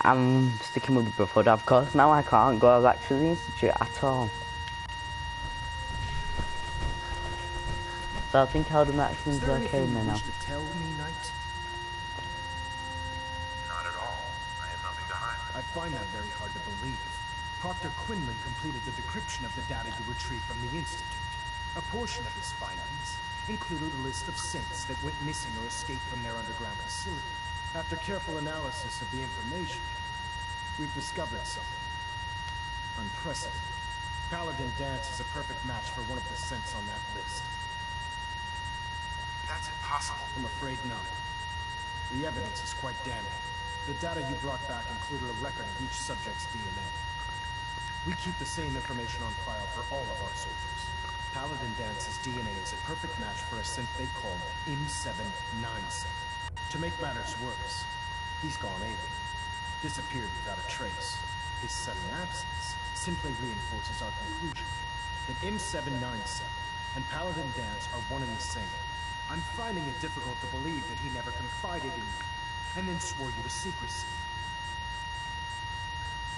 I'm sticking with the Brotherhood, of course. Now I can't go back to the Institute at all. So I think Elder Maxson's okay with me now. To tell me, Knight? Not at all. I have nothing to hide. I find that very hard to believe. Proctor Quinlan completed the decryption of the data you retrieved from the Institute. A portion of his findings included a list of synths that went missing or escaped from their underground facility. After careful analysis of the information, we've discovered something unprecedented. Paladin Danse is a perfect match for one of the synths on that list. That's impossible. I'm afraid not. The evidence is quite damning. The data you brought back included a record of each subject's DNA. We keep the same information on file for all of our soldiers. Paladin Dance's DNA is a perfect match for a synth they call M797. To make matters worse, he's gone alien. Disappeared without a trace. His sudden absence simply reinforces our conclusion that M797 and Paladin Danse are one and the same. I'm finding it difficult to believe that he never confided in you, and then swore you to secrecy.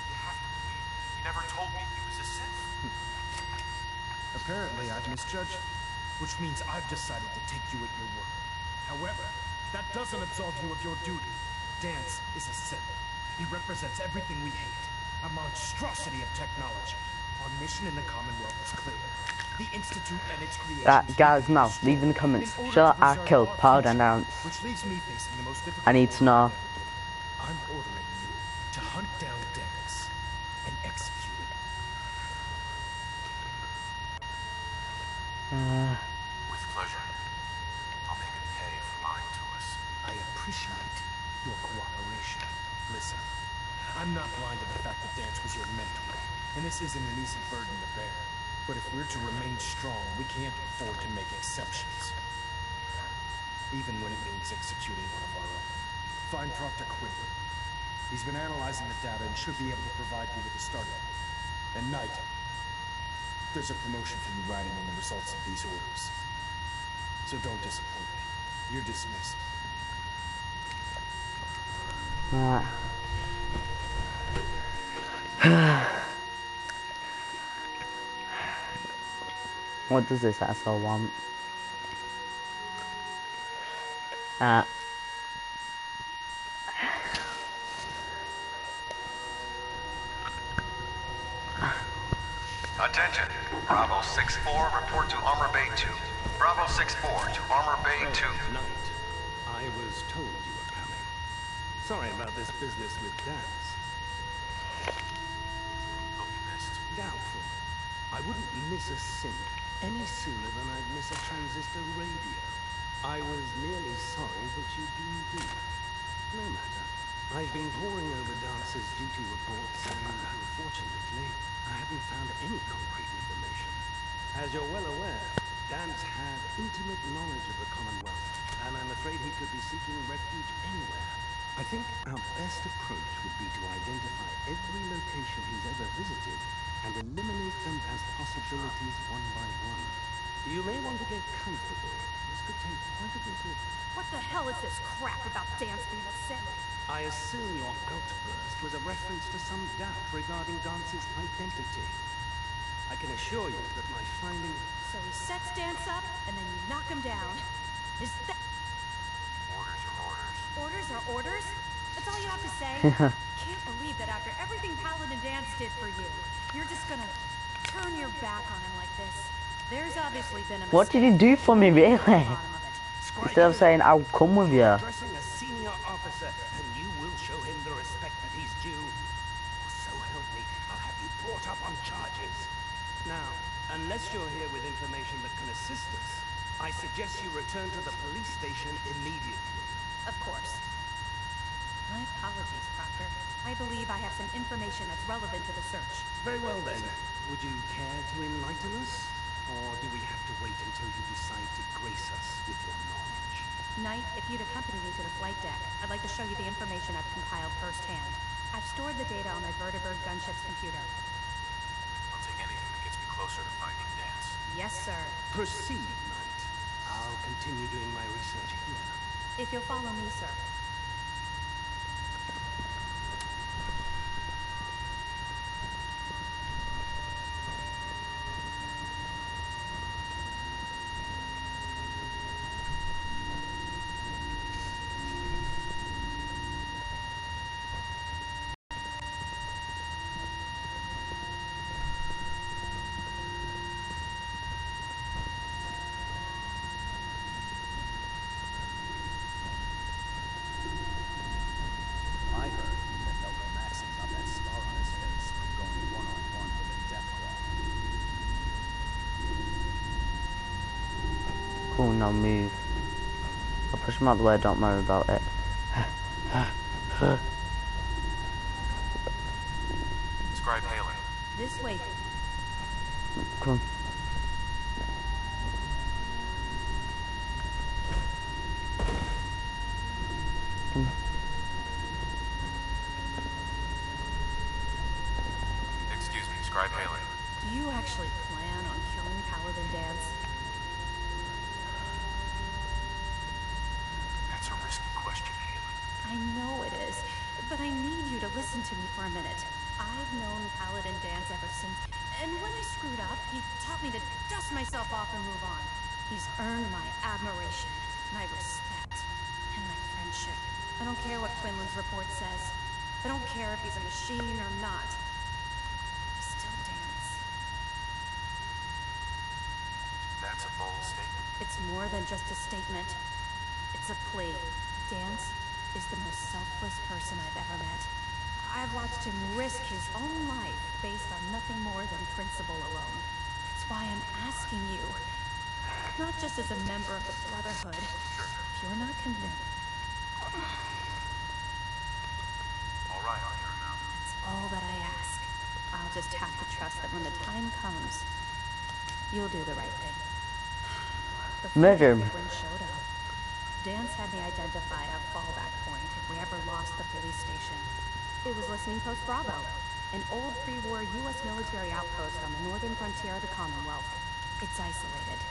You have to believe me. He never told me he was a Sith. Apparently, I've misjudged you, which means I've decided to take you at your word. However, that doesn't absolve you of your duty. Danse is a Sith. He represents everything we hate, a monstrosity of technology. Our mission in the Commonwealth is clear. The Institute and its creations. Guys, now leave in the comments. Shall I killed Paladin Danse? Which leaves me facing the most difficult. I need to know. I'm ordering you to hunt down Danse and execute him. With pleasure. I'll make him pay for lying to us. I appreciate your cooperation. Listen, I'm not blind to the fact that Danse was your mentor, and this isn't an easy burden to bear. But if we're to remain strong, we can't afford to make exceptions. even when it means executing one of our own. Find Proctor Quinlan. He's been analyzing the data and should be able to provide you with a starting point. And Knight, there's a promotion for you riding on the results of these orders. So don't disappoint me. You're dismissed. Right. What does this asshole want? Attention. Bravo 6-4, report to Armor Bay 2. Bravo 6-4 to Armor Bay 2. Knight, I was told you were coming. Sorry about this business with Dance. Hope you missed. Doubtful. I wouldn't miss a synth any sooner than I'd miss a transistor radio. I was nearly sorry that you'd been duped. No matter. I've been poring over Dance's duty reports and, unfortunately, I haven't found any concrete information. As you're well aware, Dance had intimate knowledge of the Commonwealth, and I'm afraid he could be seeking refuge anywhere. I think our best approach would be to identify every location he's ever visited and eliminate them as possibilities one by one. You may want to get comfortable. This could take quite a bit of... What the hell is this crap about Dance being a synth? I assume your outburst was a reference to some doubt regarding Dance's identity. I can assure you that my finding... So he sets Dance up, and then you knock him down. Is that... Orders are orders. Orders are orders? That's all you have to say? Can't believe that after everything Paladin Dance did for you, you're just gonna turn your back on him like this. There's obviously been a mistake. What did he do for me, really? Instead of saying, I'll come with you. Addressing a senior officer, and you will show him the respect that he's due. Or so help me, I'll have you brought up on charges. Now, unless you're here with information that can assist us, I suggest you return to the police station immediately. Of course. My apologies, Proctor. I believe I have some information that's relevant to the search. Very well then. Would you care to enlighten us? Or do we have to wait until you decide to grace us with your knowledge? Knight, if you'd accompany me to the flight deck, I'd like to show you the information I've compiled firsthand. I've stored the data on my Vertibird gunship's computer. I'll take anything that gets me closer to finding Dance. Yes, sir. Proceed, Knight. I'll continue doing my research here. If you'll follow me, sir. I heard that Elder Maxim got that scar on his face from going one-on-one with a Deathclaw. Cool, now move. I'll push him out the way, don't worry about it. Scribe Halen. This way. Come on. Come on. Excuse me, Scribe Halen. Do you actually plan on killing Paladin Dance? That's a risky question, Halen. I know it is, but I need you to listen to me for a minute. I've known Paladin Dance ever since, and when I screwed up, he taught me to dust myself off and move on. He's earned my admiration, my respect, and my friendship. I don't care what Quinlan's report says. I don't care if he's a machine or not. He's still Dance. That's a bold statement. It's more than just a statement. It's a plea. Dance is the most selfless person I've ever met. I've watched him risk his own life based on nothing more than principle alone. That's why I'm asking you, not just as a member of the Brotherhood, if you're not convinced. All right, I'll hear him out. That's all that I ask. I'll just have to trust that when the time comes, you'll do the right thing. Before Murder him. Quinlan showed up, Dan's had me identify a fallback point if we ever lost the police station. It was Listening Post Bravo, an old pre-war U.S. military outpost on the northern frontier of the Commonwealth. It's isolated,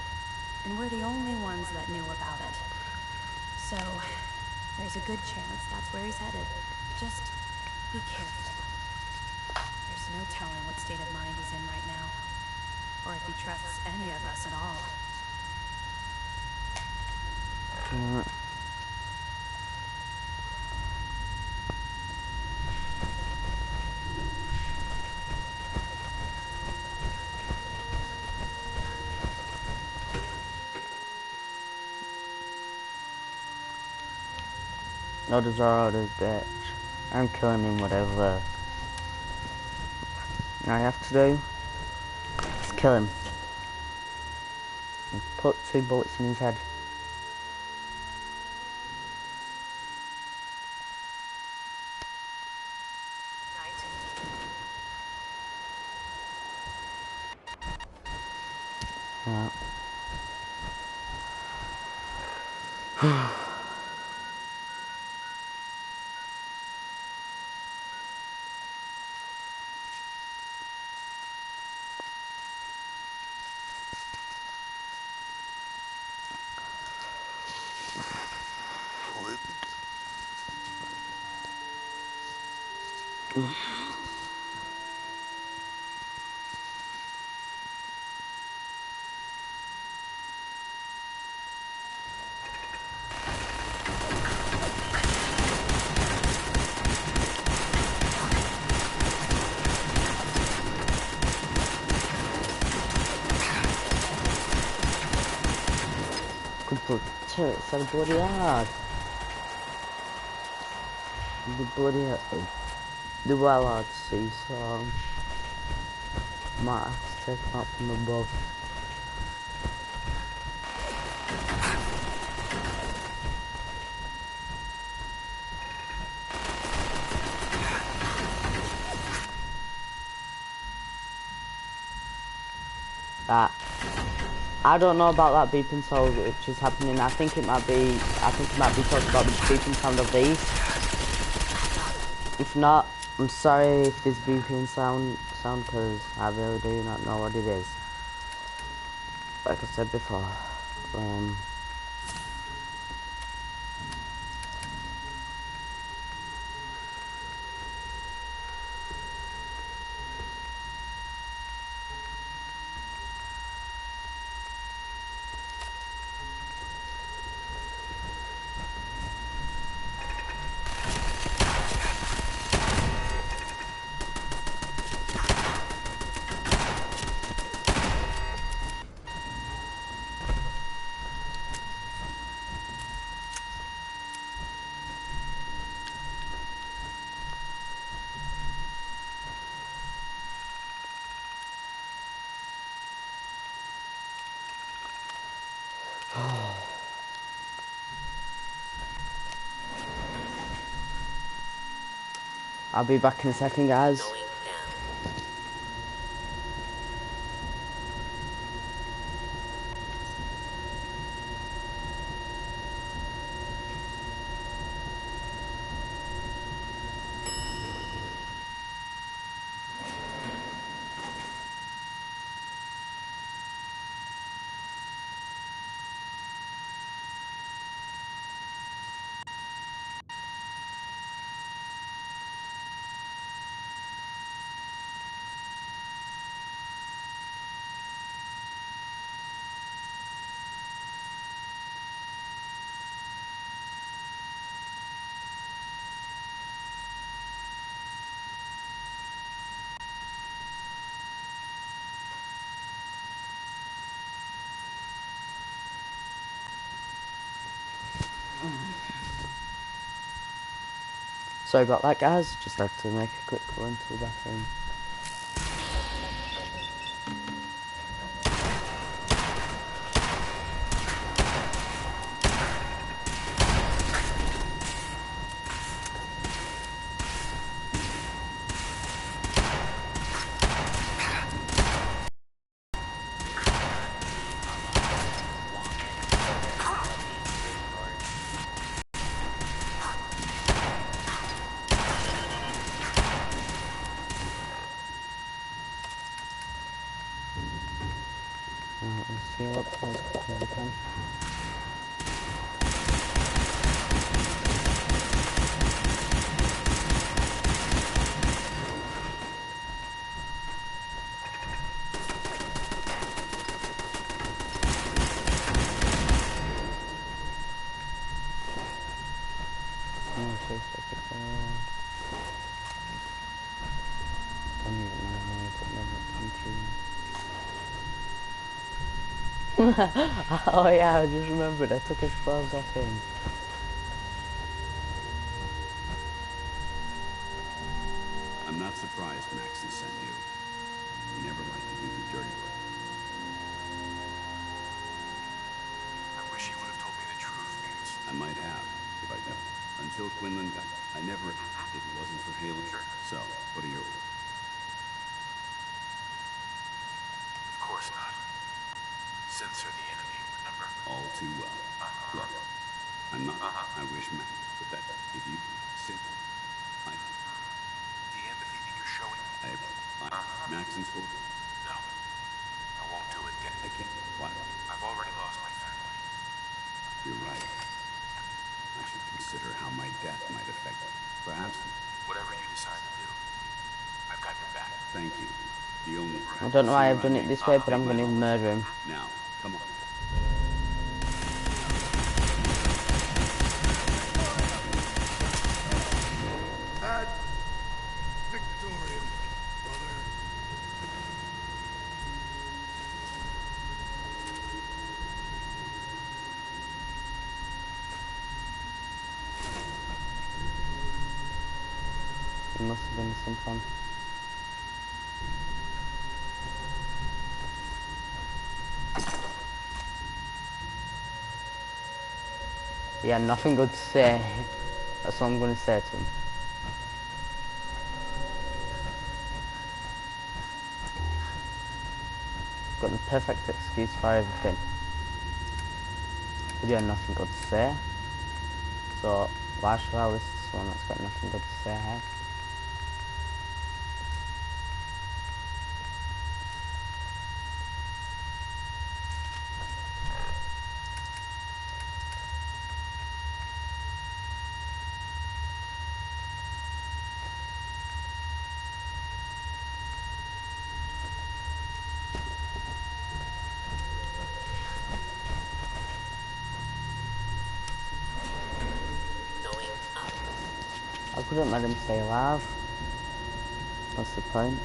and we're the only ones that knew about it. So, there's a good chance that's where he's headed. Just be careful. There's no telling what state of mind he's in right now, or if he trusts any of us at all. Orders are orders, bitch. I'm killing him, whatever I have to do. Just kill him. And put 2 bullets in his head. Right. Could put turrets on the bloody hard. The bloody the well hard to see, so might have to take them out from above. I don't know about that beeping sound which is happening. I think it might be talking about the beeping sound of these. If not, I'm sorry if this beeping sound because I really do not know what it is. Like I said before. I'll be back in a second, guys. Sorry about that, guys. Just had to make a quick run to the bathroom. as quick as we can. Oh yeah, I just remembered I took his clothes off him. I'm not surprised Maxon sent you. He never liked to do the dirty work. I wish he would have told me the truth, Venus. I might have, if I'd known. Until Quinlan got... I never... If it wasn't for Haley... Sure. So, what are your orders? Of course not. Synths are the enemy, remember? All too well. Look, I'm not... I wish Max... But that... If you... Synth... The empathy that you're showing... Maxon's order. No. I won't do it again. I can't. Why? I've already lost my family. You're right. I should consider how my death might affect it. Perhaps... Whatever you decide to do, I've got your back. Thank you. The only... I don't know why I've done it this way, but I'm going to murder him. Now, come on. Ad Victorium, brother. It must have been some fun. Yeah, nothing good to say. That's what I'm going to say to him. Got the perfect excuse for everything. But yeah, nothing good to say. So, why should I listen to someone that's got nothing good to say, hey? I couldn't let him stay alive. What's the point?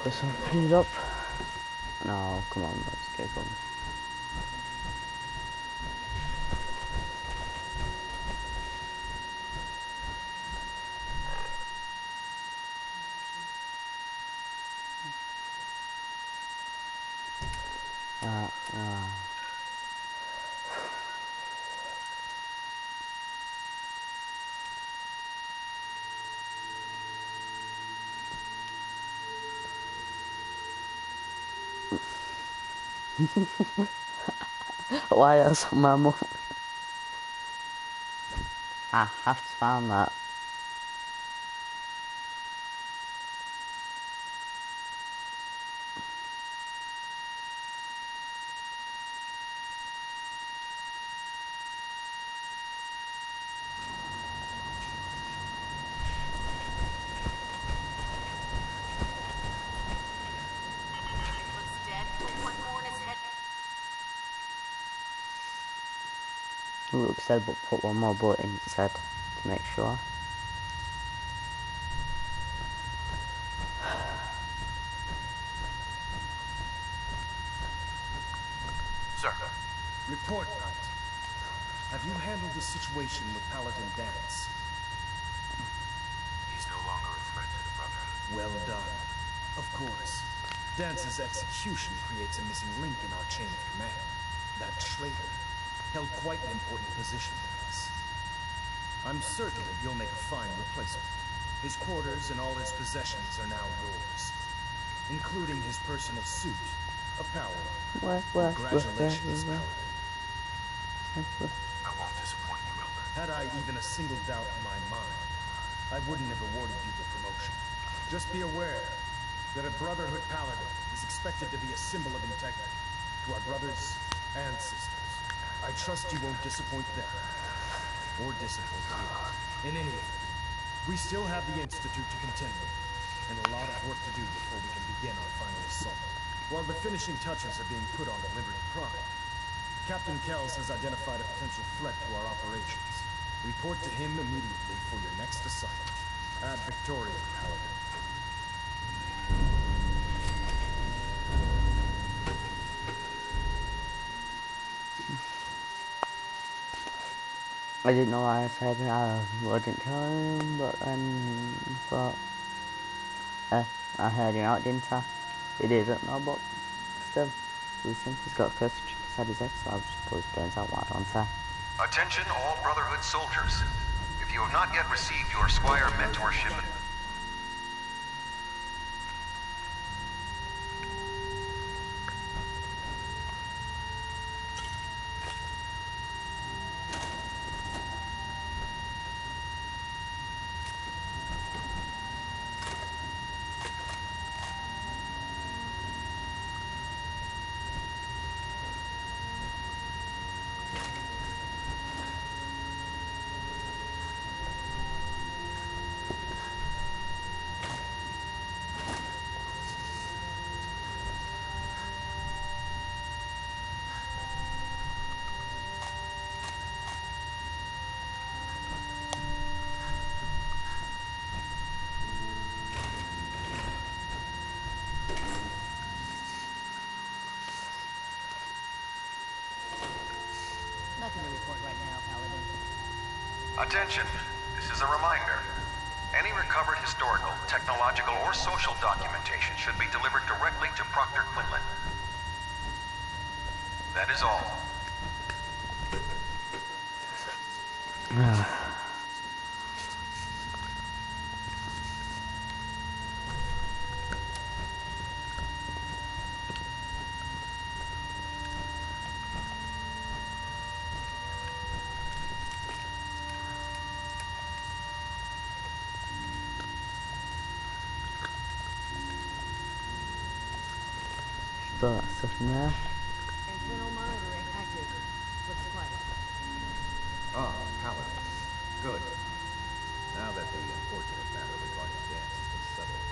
Let's open it up. No, come on, let's get going. Why else my mum? I have to find that. Luke said, but put one more bullet in instead to make sure. Sir. Report, Knight. Have you handled the situation with Paladin Danse? He's no longer a threat to the Brotherhood. Well done. Of course. Dance's execution creates a missing link in our chain of command. That traitor held quite an important position with us. I'm certain that you'll make a fine replacement. His quarters and all his possessions are now yours, including his personal suit A power. Well. Congratulations, Paladin. I won't disappoint you, Elder. Had I even a single doubt in my mind, I wouldn't have awarded you the promotion. Just be aware that a Brotherhood Paladin is expected to be a symbol of integrity to our brothers and sisters. I trust you won't disappoint them, or disappoint me. In any event, we still have the Institute to contend with, and a lot of work to do before we can begin our final assault. While the finishing touches are being put on the Liberty Prime, Captain Kells has identified a potential threat to our operations. Report to him immediately for your next assignment. Ad Victoriam, Paladin. I didn't know why I said I wouldn't tell him, but but I heard him out, didn't I? He didn't know, but still, listen, he's got a curse beside his head, so I'll just pull his brains out, why don't I? Attention all Brotherhood soldiers. If you have not yet received your Squire mentorship... Nothing to report right now, Paladin. Attention, this is a reminder. Any recovered historical, technological, or social documentation should be delivered directly to Proctor Quinlan. That is all. Still that stuff in there. Internal monitoring active. Looks quiet. Ah, Paladin. Good. Now that the unfortunate matter regarding Danse has been settled,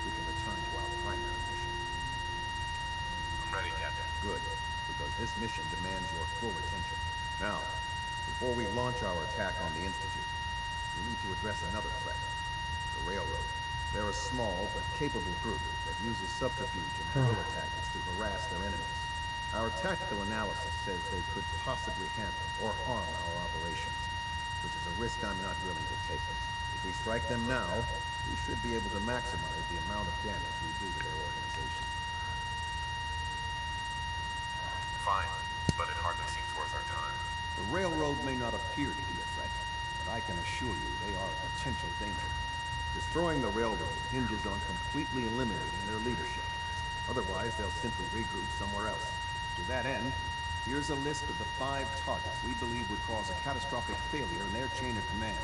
we can return to our primary mission. I'm ready, Captain. Good, because this mission demands your full attention. Now, before we launch our attack on the Institute, we need to address another threat. The Railroad. They're a small but capable group that uses subterfuge and guerrilla tactics to harass their enemies. Our tactical analysis says they could possibly handle or harm our operations, which is a risk I'm not willing to take. If we strike them now, we should be able to maximize the amount of damage we do to their organization. Fine, but it hardly seems worth our time. The Railroad may not appear to be a threat, but I can assure you they are a potential danger. Destroying the Railroad hinges on completely eliminating their leadership. Otherwise, they'll simply regroup somewhere else. To that end, here's a list of the 5 targets we believe would cause a catastrophic failure in their chain of command.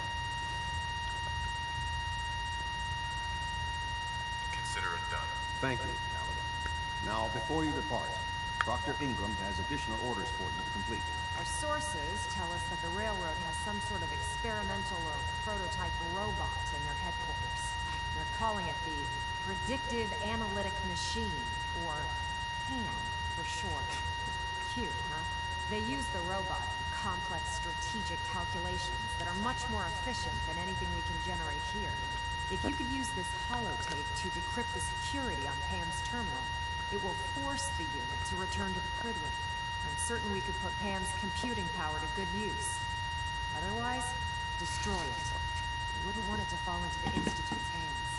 Consider it done. Thank you, Paladin. Now, before you depart, Proctor Ingram has additional orders for you to complete. Our sources tell us that the Railroad has some sort of experimental or prototype robot in their headquarters. They're calling it the Predictive Analytic Machine, or PAM for short. Cute, huh? They use the robot for complex strategic calculations that are much more efficient than anything we can generate here. If you could use this holotape to decrypt the security on Pam's terminal, it will force the unit to return to the Prydwen. I'm certain we could put Pam's computing power to good use. Otherwise, destroy it. We wouldn't want it to fall into the Institute's hands.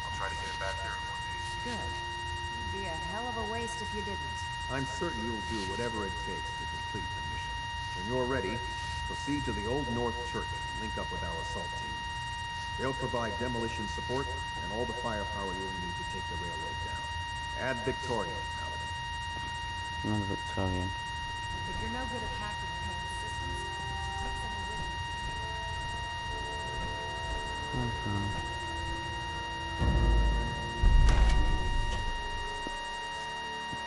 I'll try to get it back here in one piece. Good. It'd be a hell of a waste if you didn't. I'm certain you'll do whatever it takes to complete the mission. When you're ready, proceed to the Old North Church and link up with our assault team. They'll provide demolition support and all the firepower you'll need to take the railroad down. Add Victorian, Paladin. Not Victorian. If you're no good at hacking Pan's systems, you should take someone with you. Okay.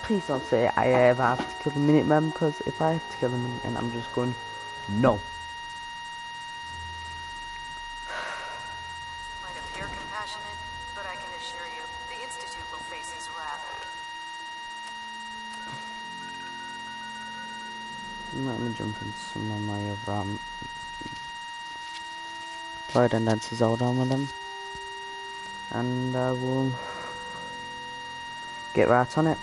Please don't say I ever have to kill a Minuteman, because if I have to kill a Minuteman, I'm just going, no. Might appear compassionate, but I can assure you, the Institute will face his wrath. Let me jump into some of my other Void and Dances all down with them. And we'll get right on it.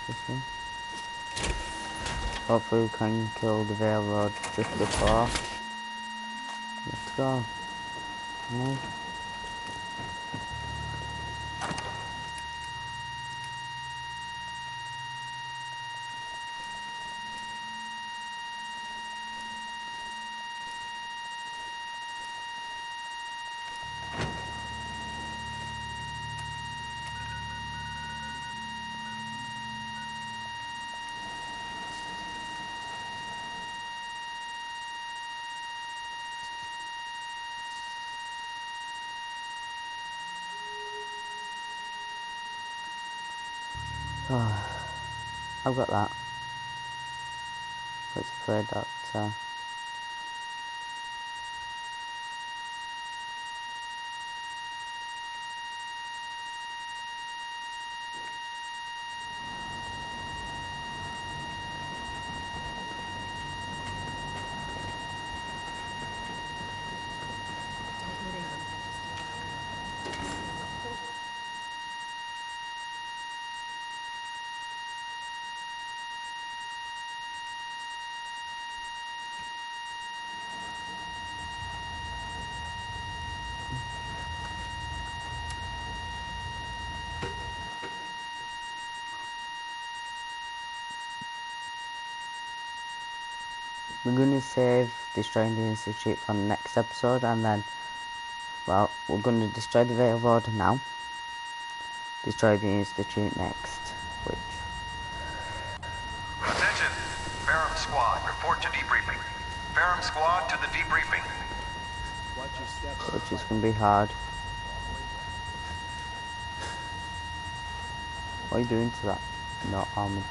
This way. Hopefully we can kill the Veil Road just before. Let's go. No. I've got that. Let's play that. We're going to save destroying the Institute for the next episode, and then, well, we're going to destroy the Veil Road now. Destroy the Institute next, which... Attention! Ferrum Squad, report to debriefing. Ferrum Squad to the debriefing. Watch your step. Which is going to be hard. What are you doing to that? Not armor.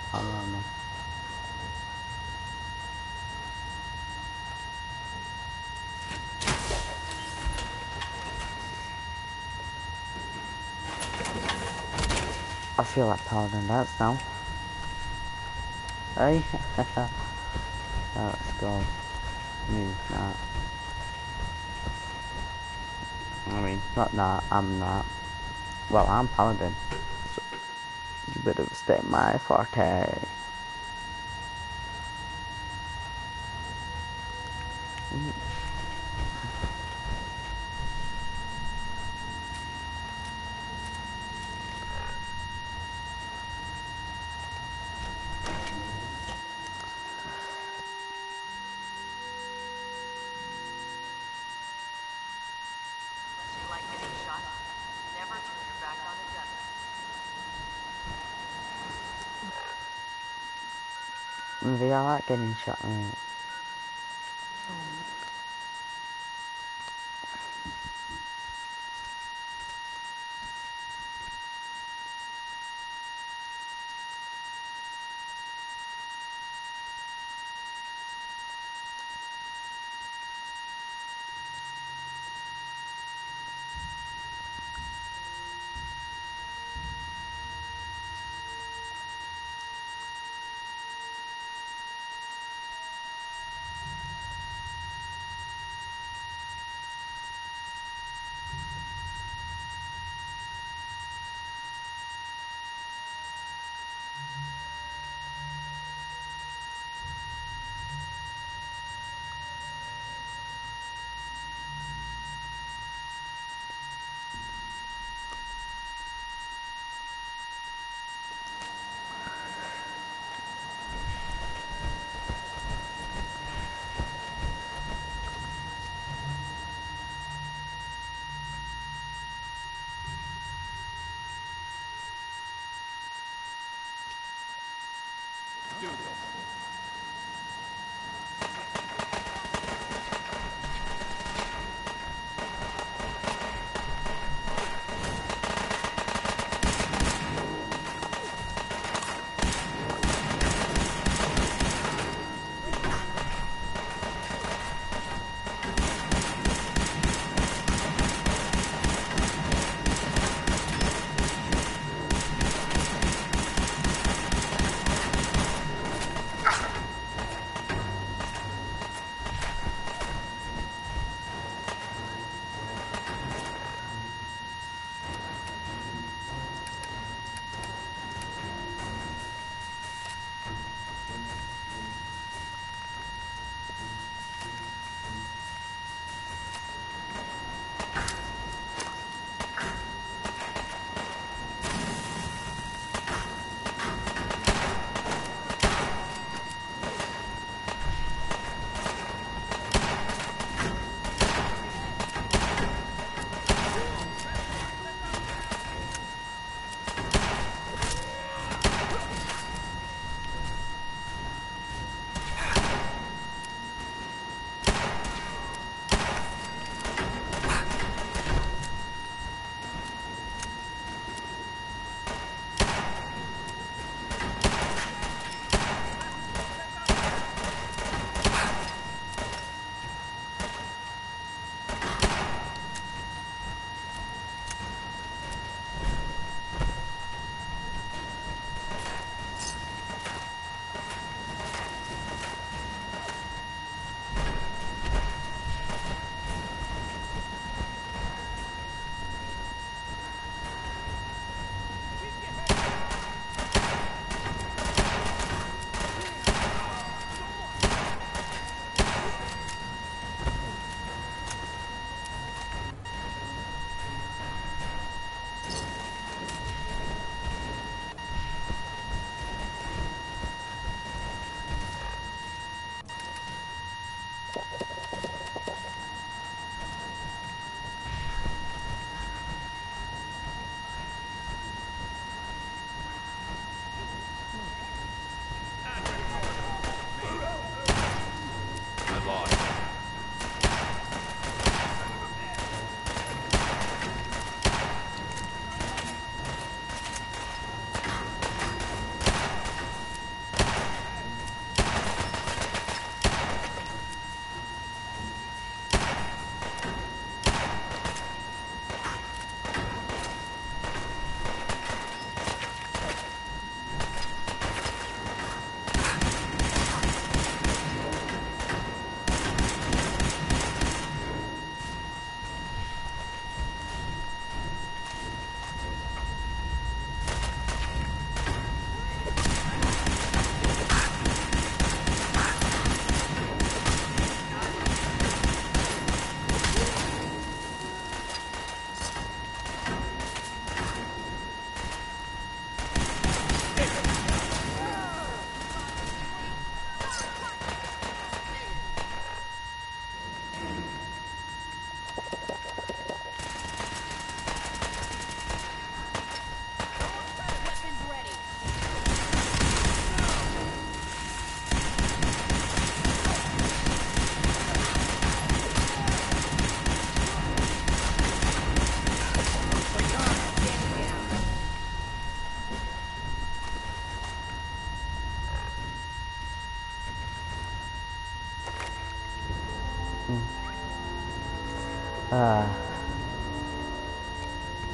I feel like Paladin Dance now. Hey? Now let's go. Move that. I mean, not that, I'm not. Well, I'm Paladin. So it's a bit of a step my forte. Maybe I like getting shot. do this.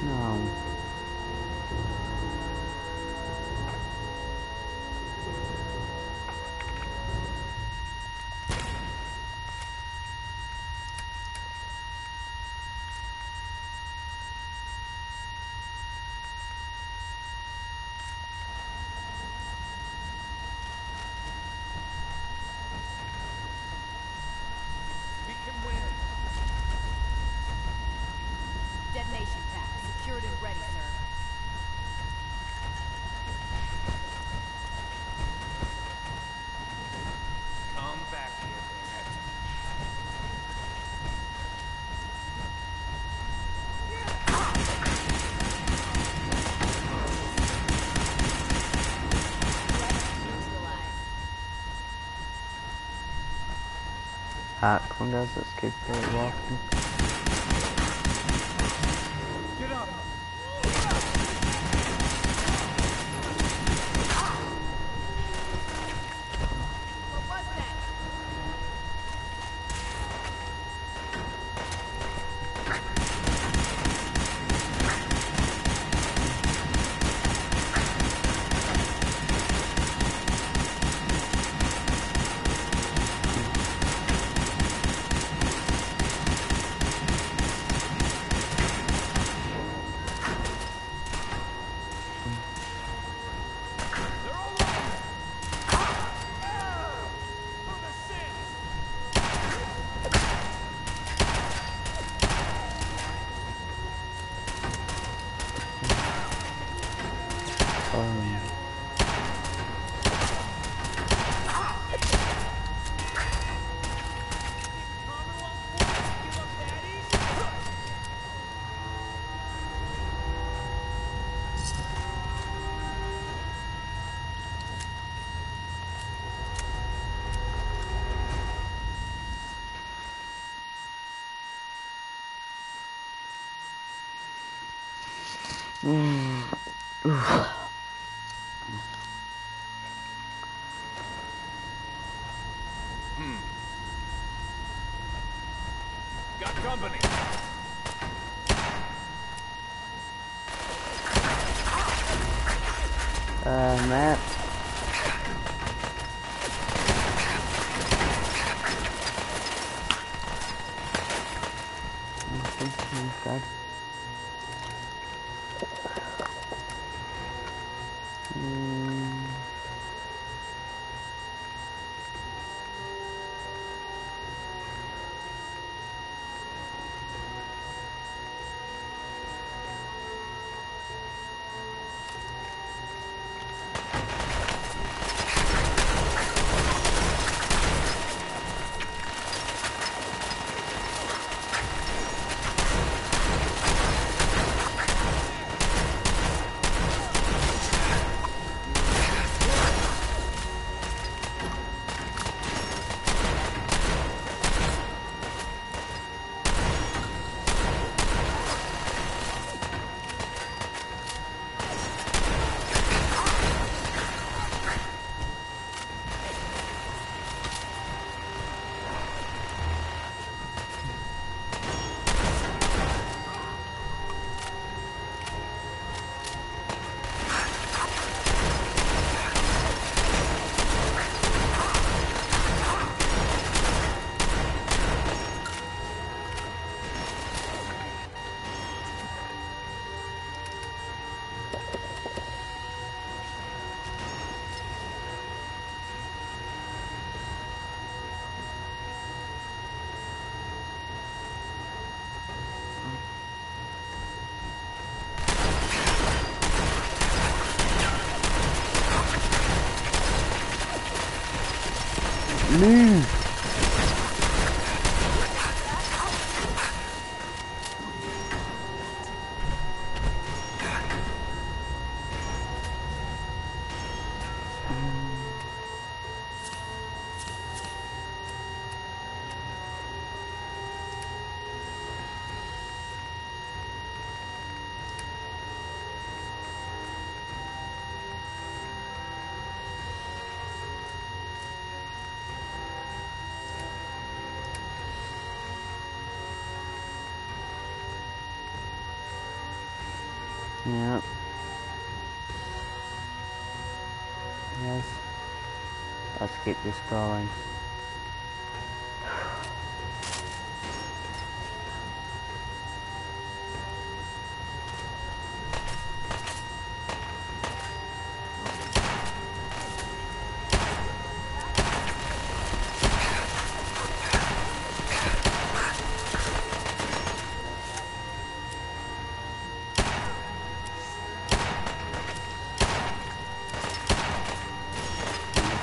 No. We can win. Alright, come on guys, let's keep walking. Get up! What was that? Got company. Matt. God. Move! Yep. Yes. Let's keep this going.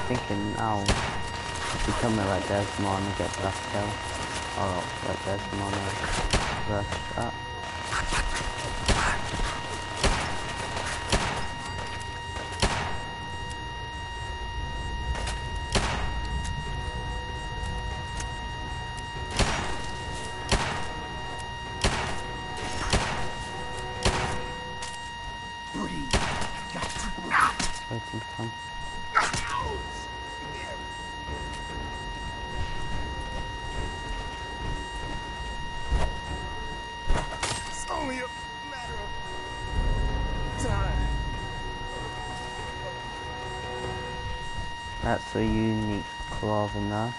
Thinking, oh, if you kill me like Desmond and get the last kill, or like Desmond or rush that. Breathe. Got to breathe. Waiting for him. It's only a matter of time. That's a unique clause in there.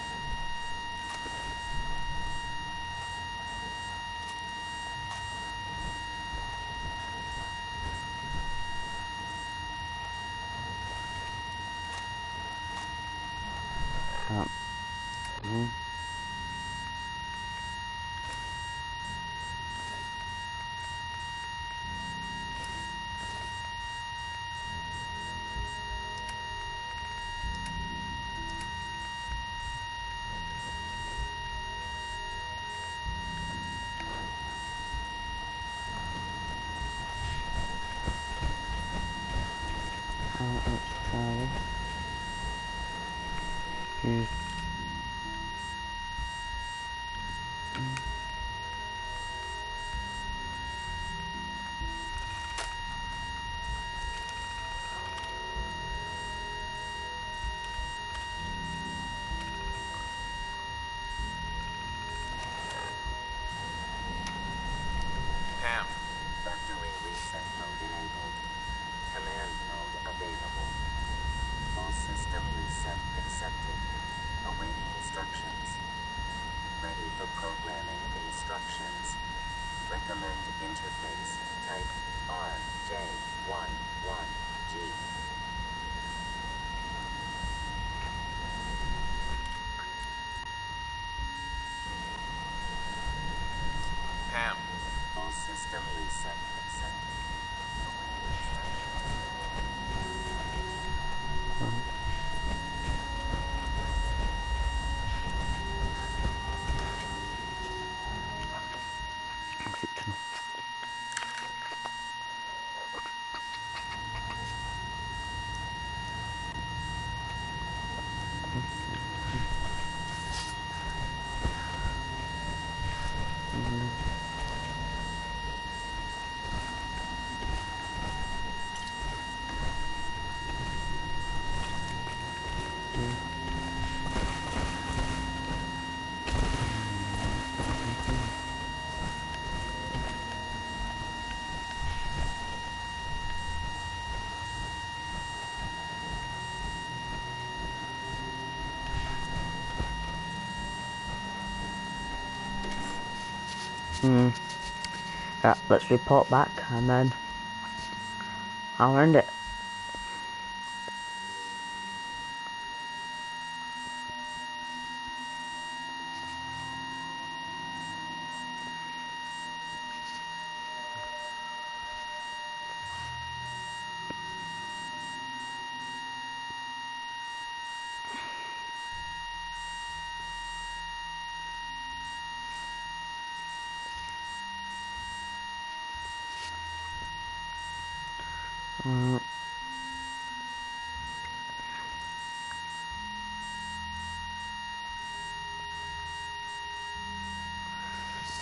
Let's try this. Use. Pam. Factory reset mode enabled. Command mode available. Full system reset accepted. Awaiting instructions. Ready for programming instructions. Recommend interface type RJ11G. Pam. Full system reset accepted. Yeah, let's report back and then I'll end it.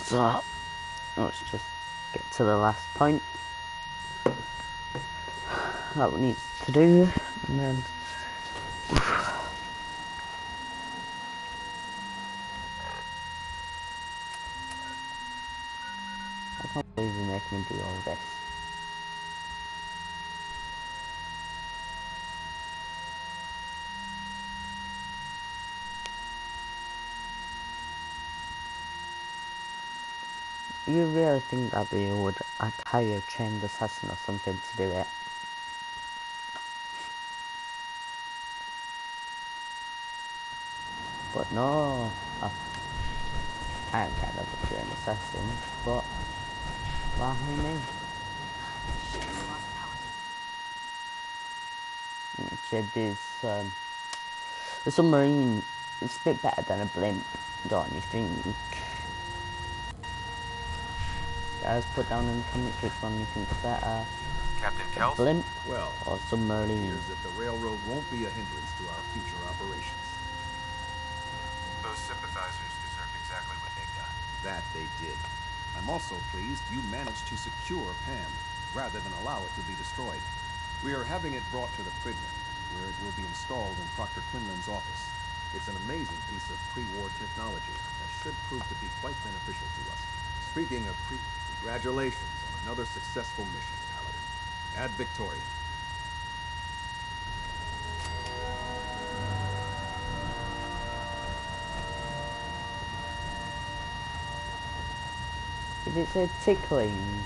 So, let's just get to the last point that we need to do, and then I can't believe you make me do all this. You really think that they would hire a trained assassin or something to do it? But no, I am kind of a trained assassin, but why me? The submarine is a bit better than a blimp, don't you think? Guys, put down in the comments which one you think's better. Captain A Kels? blimp Well, or it submarine? appears that the railroad won't be a hindrance to our future operations. Those sympathizers deserved exactly what they got. That they did. I'm also pleased you managed to secure Pam. rather than allow it to be destroyed. We are having it brought to the Pridman, where it will be installed in Proctor Quinlan's office. It's an amazing piece of pre-war technology that should prove to be quite beneficial to us. Speaking of congratulations on another successful mission, Paladin. Ad Victoriam. Did it say tickling?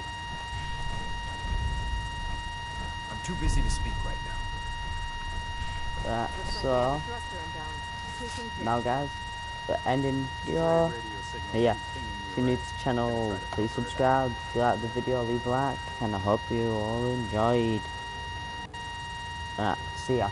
I'm too busy to speak right now. So now guys, we're ending video. Yeah, if you're new to the channel, please subscribe. If you like the video, leave a like, and I hope you all enjoyed. See ya.